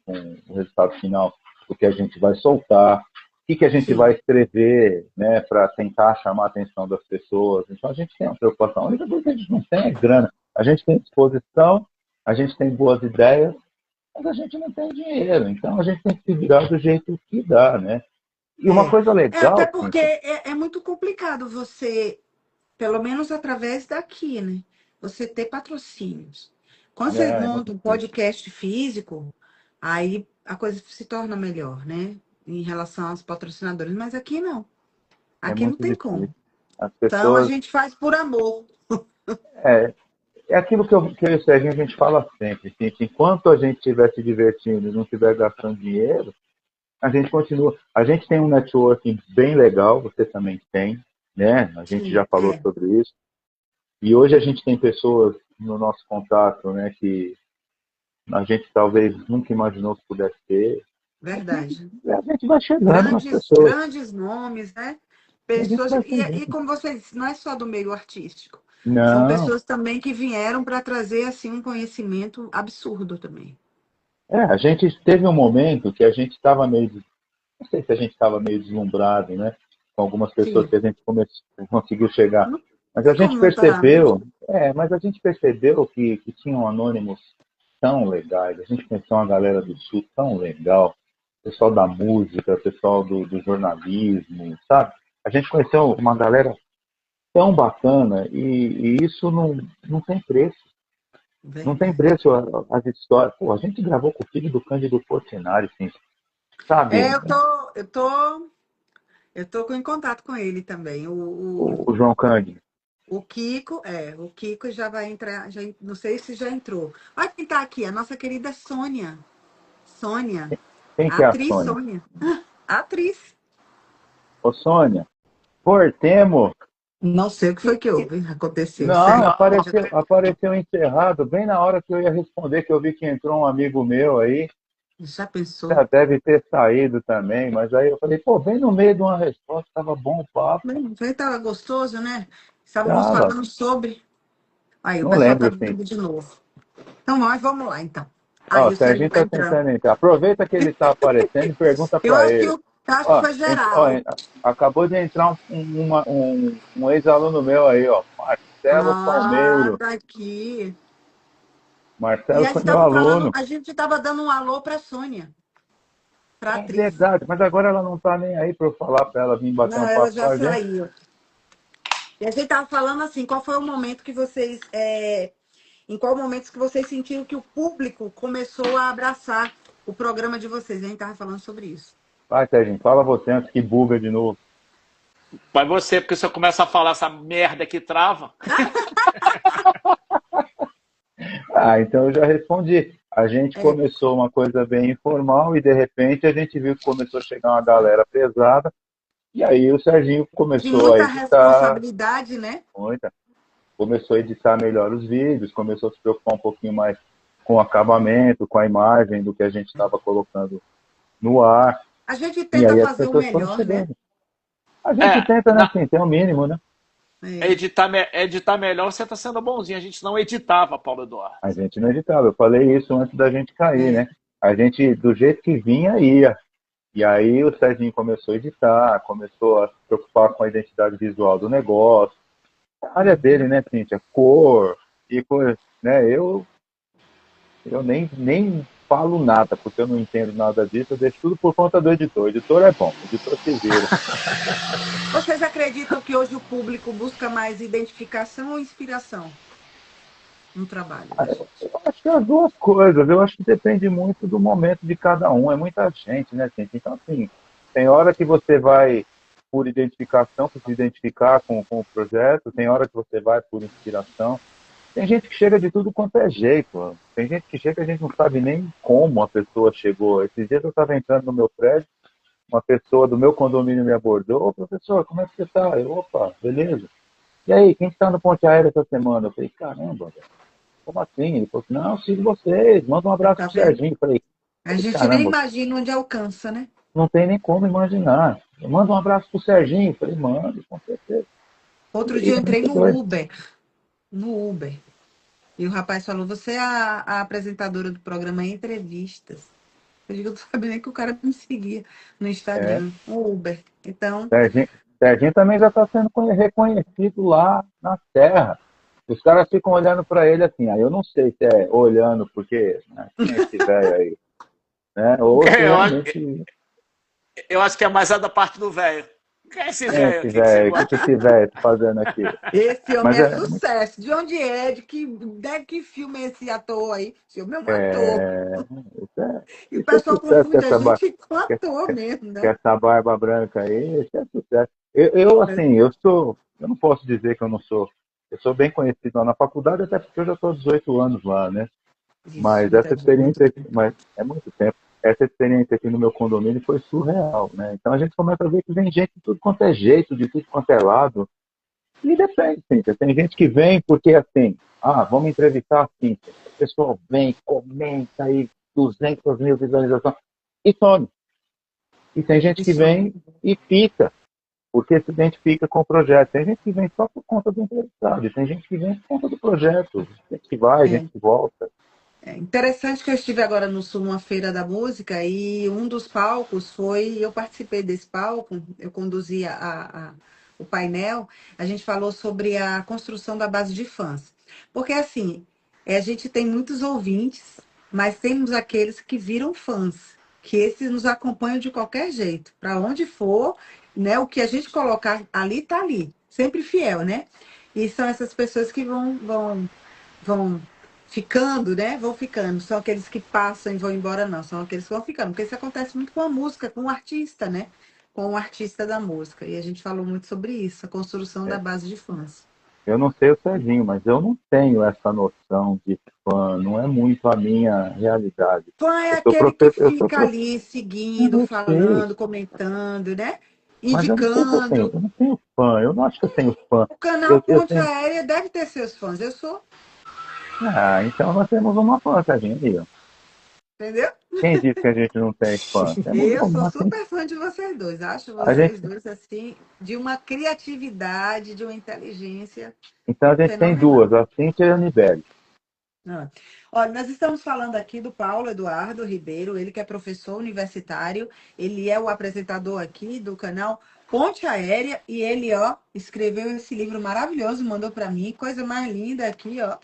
o resultado final, o que a gente vai soltar, o que a gente vai escrever, né, para tentar chamar a atenção das pessoas. Então a gente tem uma preocupação. A única coisa que a gente não tem é grana. A gente tem disposição, a gente tem boas ideias, mas a gente não tem dinheiro. Então a gente tem que se virar do jeito que dá, né? E uma coisa legal... Até porque é muito complicado você, pelo menos através daqui, né? Você ter patrocínios. Quando você monta um podcast físico, aí a coisa se torna melhor, né? Em relação aos patrocinadores. Mas aqui não. Aqui não tem como. Então a gente faz por amor. É aquilo que eu e o Serginho a gente fala sempre. Assim, que enquanto a gente estiver se divertindo e não estiver gastando dinheiro, a gente continua. A gente tem um networking bem legal, você também tem, né? A gente já falou sobre isso. E hoje a gente tem pessoas no nosso contato, né, que a gente talvez nunca imaginou que pudesse ter. Verdade. E a gente vai chegando nas pessoas. Grandes nomes, né? Pessoas, e como você disse, não é só do meio artístico. Não. São pessoas também que vieram para trazer assim um conhecimento absurdo também. A gente teve um momento que a gente estava meio, não sei se a gente estava meio deslumbrado, né, com algumas pessoas que a gente conseguiu chegar. Mas a gente percebeu, que tinham anônimos tão legais. A gente conheceu uma galera do Sul tão legal, pessoal da música, pessoal do jornalismo, sabe? A gente conheceu uma galera tão bacana e isso não tem preço. Não tem preço as histórias. Pô, a gente gravou com o filho do Cândido Portinari, assim, sabe? Eu tô em contato com ele também. O João Cândido. O Kiko já vai entrar, não sei se já entrou. Olha quem tá aqui, a nossa querida Sônia. Sônia. Quem que é a atriz Sônia? A atriz. Ô, Sônia, cortemos. Não sei o que foi que aconteceu. Não, apareceu encerrado bem na hora que eu ia responder, que eu vi que entrou um amigo meu aí. Já pensou? Já deve ter saído também, mas aí eu falei, pô, bem no meio de uma resposta, tava bom o papo. Estava gostoso, né? Estávamos Tava, falando sobre. Aí, o não pessoal está lembro, sim. vindo de novo. Então, nós vamos lá, então. Ó, Aí o o Serginho Serginho vai tá entrando. tentando entrar. Aproveita que ele tá aparecendo e pergunta Eu para acho que, ele. acho que Ó, foi ó, geral. acabou de entrar um ex-aluno meu aí, ó. Marcelo Ah, Palmeiro. tá aqui. E Marcelo a foi gente meu estava falando, aluno. a gente estava dando um alô para Sônia, para É atriz. verdade, mas agora ela não tá nem aí para eu falar para ela vir bater Não, um ela papo com já a gente. saiu. E a gente estava falando assim, qual foi o momento que vocês. Em qual momento que vocês sentiram que o público começou a abraçar o programa de vocês? A gente estava falando sobre isso. Vai, Serginho, fala você antes que buga de novo. Vai você, porque se eu começar a falar essa merda que trava. Ah, então eu já respondi. A gente É, começou uma coisa bem informal e de repente a gente viu que começou a chegar uma galera pesada. E aí o Serginho de começou a muita editar, responsabilidade, né? muita, começou a editar melhor os vídeos, começou a se preocupar um pouquinho mais com o acabamento, com a imagem do que a gente estava colocando no ar. A gente E tenta aí as fazer o pessoas foram melhor, né? chegando. A gente É, tenta, né, assim, ter o mínimo, né? É. editar melhor, você está sendo bonzinho. A gente não editava, Paulo Eduardo. A gente não editava. Eu falei isso antes da gente cair, É. né? A gente, do jeito que vinha, ia. E aí o Serginho começou a editar, começou a se preocupar com a identidade visual do negócio. A área dele, né, Cíntia? Cor e coisa, né? Eu nem falo nada, porque eu não entendo nada disso, eu deixo tudo por conta do editor. O editor é bom, o editor se vira. Vocês acreditam que hoje o público busca mais identificação ou inspiração no trabalho hoje? Eu acho que é as duas coisas, eu acho que depende muito do momento de cada um, é muita gente, né, Cíntia? Então, assim, tem hora que você vai por identificação, por se identificar com o projeto, tem hora que você vai por inspiração. Tem gente que chega de tudo quanto é jeito. Tem gente que chega que a gente não sabe nem como a pessoa chegou. Esses dias eu estava entrando no meu prédio, uma pessoa do meu condomínio me abordou. Ô, professor, como é que você está? Eu, opa, beleza. E aí, quem está no Ponte Aérea essa semana? Eu falei, caramba, velho, como assim? Ele falou assim, não, sigo vocês, manda um abraço Tá pro vendo? Serginho. Eu falei, A gente nem caramba, imagina onde alcança, né? não tem nem como imaginar. Manda um abraço pro Serginho. Eu falei, manda, com certeza. Outro E dia eu é entrei muito no doido. Uber. No Uber. E o rapaz falou: Você é a apresentadora do programa Entrevistas. Eu digo: Eu não sabia nem que o cara me seguia no É, Instagram, o Uber. Então, Serginho também já está sendo reconhecido lá na Terra. Os caras ficam olhando para ele assim, aí eu não sei se é olhando porque, né, quem é esse velho aí, né? Ou se Eu, realmente eu acho que é mais a da parte do velho. Quem é esse quem é velho esse aqui que você velho, o que, gosta? que esse velho tá fazendo aqui? esse homem Mas é é, sucesso. De onde é? De que filme é esse ator aí? Esse homem é um ator. é, E o isso é pessoal sucesso confunde a gente com que, ator que- mesmo, que né? essa barba branca aí, isso é sucesso. Assim, eu não posso dizer que eu sou bem conhecido lá na faculdade, até porque eu já estou 18 anos lá, né? Isso, Mas muita essa gente, muito experiência, tempo. mas é muito tempo. Essa experiência aqui no meu condomínio foi surreal, né? Então a gente começa a ver que vem gente de tudo quanto é jeito, de tudo quanto é lado. E depende, Cíntia. Tem gente que vem porque assim, vamos entrevistar a Cíntia. O pessoal vem, comenta aí 200 mil visualizações e some. E tem gente que Isso. vem e fica, porque se identifica com o projeto. Tem gente que vem só por conta do entrevistado, e tem gente que vem por conta do projeto. Gente que vai, gente É. que volta. É interessante que eu estive agora no Sul, numa feira da música, e um dos palcos foi, eu participei desse palco, eu conduzi o painel, a gente falou sobre a construção da base de fãs. Porque assim, a gente tem muitos ouvintes, mas temos aqueles que viram fãs, que esses nos acompanham de qualquer jeito, para onde for, né? O que a gente colocar ali, tá ali, sempre fiel, né? E são essas pessoas que vão ficando, né? Vão ficando. São aqueles que passam e vão embora, não. São aqueles que vão ficando. Porque isso acontece muito com a música, com o artista, né? Com o artista da música. E a gente falou muito sobre isso, a construção da É, base de fãs. eu não sei o Serginho, mas eu não tenho essa noção de fã, não é muito a minha realidade. Fã é Eu sou aquele que professor, eu sou fica professor, ali seguindo, eu sei, falando, comentando, né? mas eu não sei se Indicando. eu não tenho fã, eu não acho que eu tenho fã. O canal Eu Ponte tenho, Aérea deve ter seus fãs. Eu sou. então nós temos uma fã, Serginho, aí, ó. Entendeu? Quem disse que a gente não tem fã? Temos Eu sou uma, super fã de vocês dois. Acho a vocês gente, dois, assim, de uma criatividade, de uma inteligência então a gente tem fenomenal. duas, a Cíntia e a Anibele. Ah. Olha, nós estamos falando aqui do Paulo Eduardo Ribeiro, ele que é professor universitário, ele é o apresentador aqui do canal Ponte Aérea e ele, ó, escreveu esse livro maravilhoso, mandou para mim, coisa mais linda aqui, ó.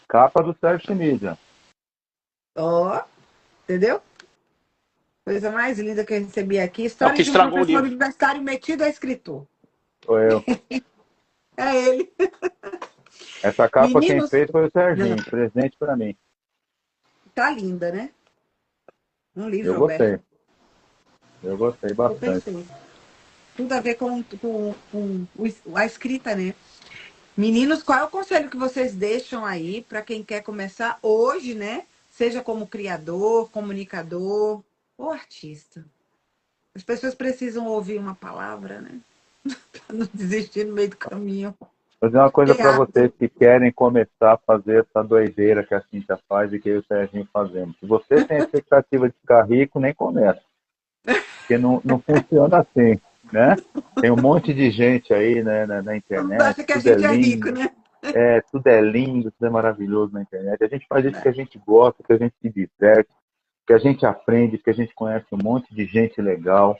Capa do Sérgio Mídia. Ó, entendeu? Coisa mais linda que eu recebi aqui, É o história que de um estragou o professor livro. universitário metido a escritor. Sou eu. É ele. Essa capa quem Meninos, fez foi o Serginho, presente para mim. tá linda, né? Um livro, Eu Roberto. gostei. Eu gostei Ficou bastante. perfeito. Tudo a ver com a escrita, né? Meninos, qual é o conselho que vocês deixam aí para quem quer começar hoje, né? Seja como criador, comunicador ou artista. As pessoas precisam ouvir uma palavra, né? Para não desistir no meio do caminho. Vou dizer uma coisa para Teatro. vocês que querem começar a fazer essa doideira que a Cíntia faz e que eu e o Serginho fazemos. Se você tem a expectativa de ficar rico, nem começa. Porque não funciona assim, né? Tem um monte de gente aí, né, na Todo mundo internet, acha que a tudo é gente é rico, lindo, né? tudo é lindo, tudo é maravilhoso na internet. A gente faz isso que a gente gosta, que a gente se diverte, que a gente aprende, que a gente conhece um monte de gente legal.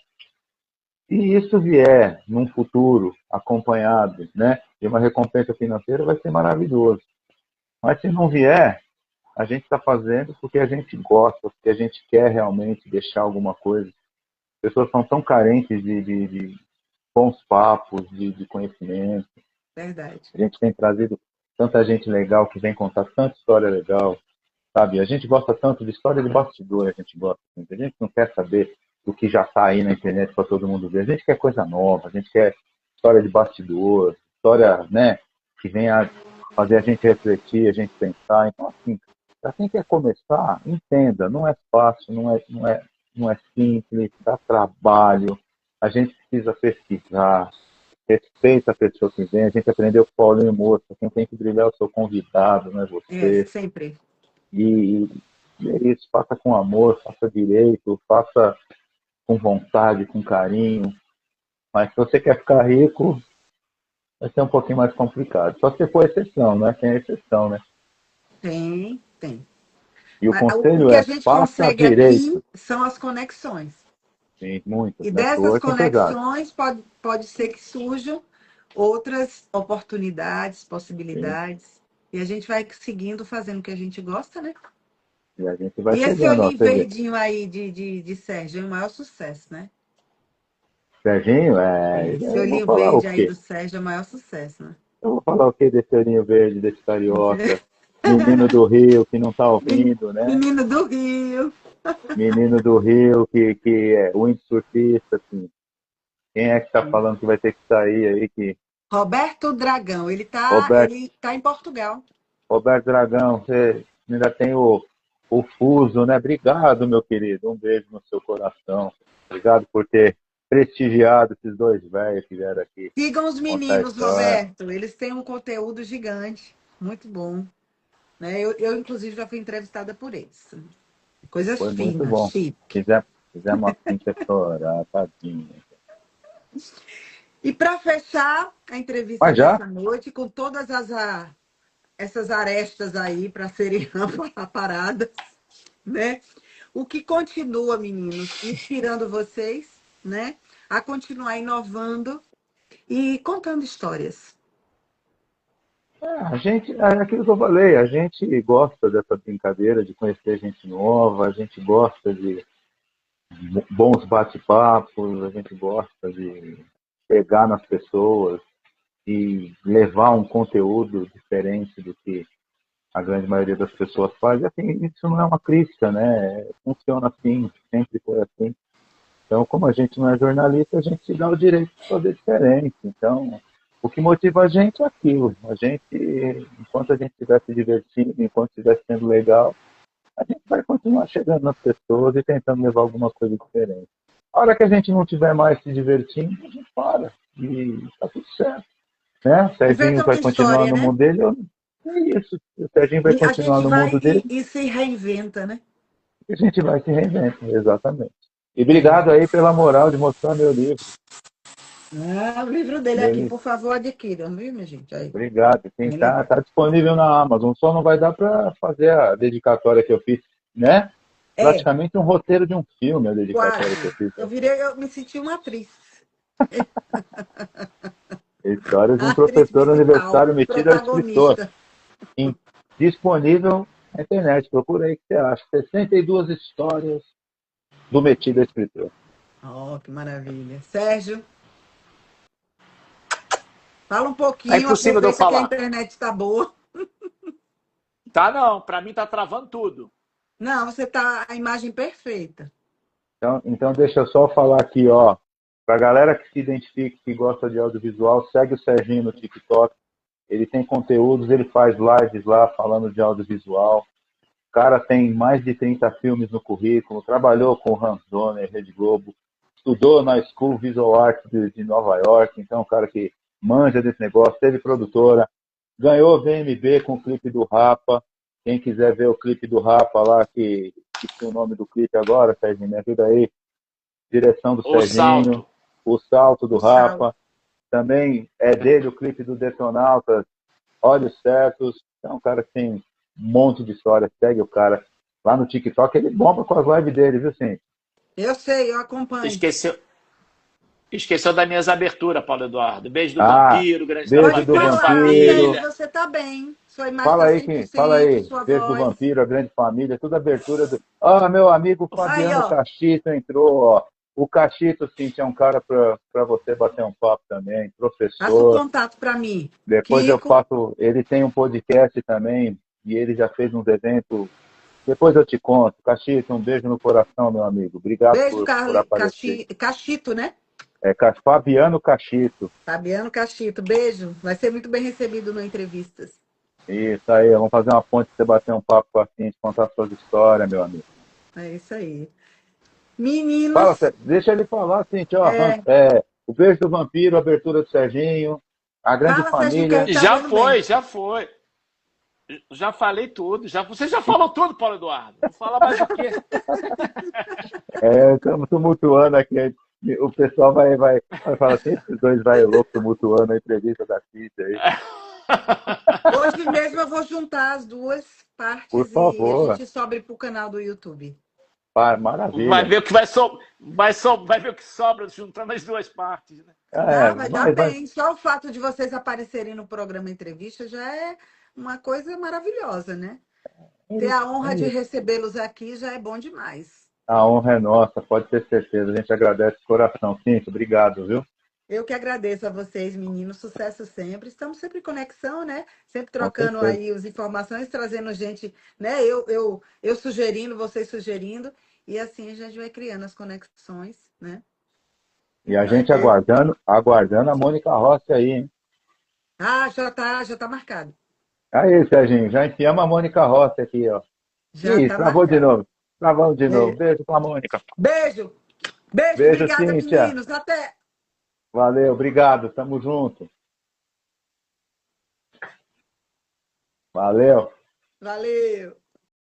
Se isso vier num futuro acompanhado, né, de uma recompensa financeira, vai ser maravilhoso. Mas se não vier, a gente está fazendo porque a gente gosta, porque a gente quer realmente deixar alguma coisa. As pessoas são tão carentes de bons papos, de conhecimento. Verdade. A gente tem trazido tanta gente legal que vem contar tanta história legal, sabe? A gente gosta tanto de história de bastidor, a gente gosta. A gente não quer saber do que já está aí na internet para todo mundo ver. A gente quer coisa nova, a gente quer história de bastidor, história, né, que venha fazer a gente refletir, a gente pensar. Então, assim, para quem quer começar, entenda, não é fácil, não é simples, dá trabalho, a gente precisa pesquisar, respeita a pessoa que vem, a gente aprendeu com o Paulinho Moça, quem tem que brilhar é o seu convidado, não é É, você. sempre. E é isso, faça com amor, faça direito, faça com vontade, com carinho. Mas se você quer ficar rico, vai ser um pouquinho mais complicado. Só se for exceção, não é? Tem exceção, né? Tem. E o Mas o conselho que a é, gente faça consegue direito. aqui são as conexões. Sim, muitos. E dessas Network é pesado. conexões pode ser que surjam outras oportunidades, Sim. possibilidades. E a gente vai seguindo, fazendo o que a gente gosta, né? E a gente vai E esse chegando, ó, olhinho você vê. verdinho aí de Sérgio é o maior sucesso, né? Serginho, Esse eu vou olhinho falar o verde aí quê? do Sérgio é o maior sucesso, né? Eu vou falar o quê desse olhinho verde, desse carioca, menino do Rio que não tá ouvindo, né? Menino do Rio. Menino do Rio que é windsurfista, assim. Quem é que tá falando que vai ter que sair aí? Que Roberto Dragão, Roberto, ele tá em Portugal. Roberto Dragão, você ainda tem o fuso, né? Obrigado, meu querido. Um beijo no seu coração. Obrigado por ter prestigiado esses dois velhos que vieram aqui Sigam os contar a meninos, história. Roberto. Eles têm um conteúdo gigante, muito bom. Né? Inclusive, já fui entrevistada por eles. Coisa Foi muito fina, bom. chique. Fizemos a Cíntia chorar, tadinha. E para fechar a entrevista Mas já? dessa noite, com todas essas arestas aí para serem aparadas, né? O que continua, meninos, inspirando vocês, né? A continuar inovando e contando histórias. A gente, é aquilo que eu falei, a gente gosta dessa brincadeira de conhecer gente nova, a gente gosta de bons bate-papos, a gente gosta de pegar nas pessoas e levar um conteúdo diferente do que a grande maioria das pessoas faz. E assim, isso não é uma crítica, né? Funciona assim, sempre foi assim. Então, como a gente não é jornalista, a gente se dá o direito de fazer diferente. Então, o que motiva a gente é aquilo. A gente, enquanto a gente estiver se divertindo, enquanto estiver sendo legal, a gente vai continuar chegando nas pessoas e tentando levar alguma coisa diferente. A hora que a gente não estiver mais se divertindo, a gente para. E está tudo certo. Né? O Serginho Inventa vai uma continuar história, no né? mundo dele. É isso. O Serginho vai E a continuar gente no vai mundo dele. e se reinventa, né? a gente vai se reinventando, exatamente. E obrigado aí pela moral de mostrar meu livro. O livro dele aqui, por favor, adquiram, viu, minha gente? Aí. Obrigado. Tá disponível na Amazon, só não vai dar para fazer a dedicatória que eu fiz, né? Praticamente um roteiro de um filme, a dedicatória que eu fiz. Eu me senti uma atriz. História de um professor universitário metido a escritor. Disponível na internet, procura aí que você acha. 62 histórias do metido a escritor. Oh, que maravilha. Sérgio, fala um pouquinho, é impossível de eu falar. Que a internet está boa. Tá não, para mim tá travando tudo. Não, você tá a imagem perfeita. Então deixa eu só falar aqui, ó. Pra galera que se identifica, que gosta de audiovisual, segue o Serginho no TikTok. Ele tem conteúdos, ele faz lives lá falando de audiovisual. O cara tem mais de 30 filmes no currículo, trabalhou com o Hans Donner, Rede Globo, estudou na School Visual Arts de Nova York, então é um cara que manja desse negócio, teve produtora, ganhou VMB com o clipe do Rapa. Quem quiser ver o clipe do Rapa lá, que é o nome do clipe agora, Serginho, me ajuda aí. Direção do Serginho, o salto do Rapa. Também é dele o clipe do Detonautas, Olhos Certos. É um cara que tem um monte de história. Segue o cara lá no TikTok. Ele bomba com as lives dele, viu, sim? Eu sei, eu acompanho. Esqueceu das minhas aberturas, Paulo Eduardo. Beijo do Vampiro, Grande Família. Você tá bem. Sua imagem fala tá aí, Kim. Fala aí. Beijo do Vampiro, a Grande Família, tudo abertura do... meu amigo Fabiano Cachito entrou, ó. O Cachito, Cíntia, é um cara para você bater um papo também, professor. Passa o contato para mim. Depois Kiko. Eu faço... Ele tem um podcast também, e ele já fez uns eventos. Depois eu te conto. Cachito, um beijo no coração, meu amigo. Obrigado por aparecer. Cachito, né? Fabiano Cachito. Fabiano Cachito, beijo. Vai ser muito bem recebido no Entrevistas. Isso aí, vamos fazer uma ponte para você bater um papo com a Cíntia, contar suas histórias, meu amigo. É isso aí. Meninos. Fala, deixa ele falar, Cíntia. O beijo do Vampiro, a abertura do Serginho, a Grande Família. Já foi. Já falei tudo. Você já falou tudo, Paulo Eduardo. Não fala mais o quê? Estamos tumultuando aqui. O pessoal vai falar assim, esses dois vai louco tumultuando a entrevista da Cíntia aí. Hoje mesmo eu vou juntar as duas partes. Por favor. E a gente sobe para o canal do YouTube. Maravilha. Vai ver o que vai ver o que sobra juntando as duas partes, né? Vai dar bem. Só o fato de vocês aparecerem no programa Entrevista já é uma coisa maravilhosa, né? Ter a honra de recebê-los aqui já é bom demais. A honra é nossa, pode ter certeza. A gente agradece de coração. Cíntia, obrigado, viu? Eu que agradeço a vocês, meninos. Sucesso sempre. Estamos sempre em conexão, né? Sempre trocando aí as informações, trazendo gente, né? Eu sugerindo, vocês sugerindo. E assim a gente vai criando as conexões, né? E a gente aguardando a Mônica Rossi aí, hein? Já tá marcado. Aí, Serginho, já enfiamos a Mônica Rossi aqui, ó. Travou de novo. Travamos de novo. Beijo pra Mônica. Beijo, obrigada, Cíntia. Meninos. Até. Valeu, obrigado. Tamo junto. Valeu. Valeu.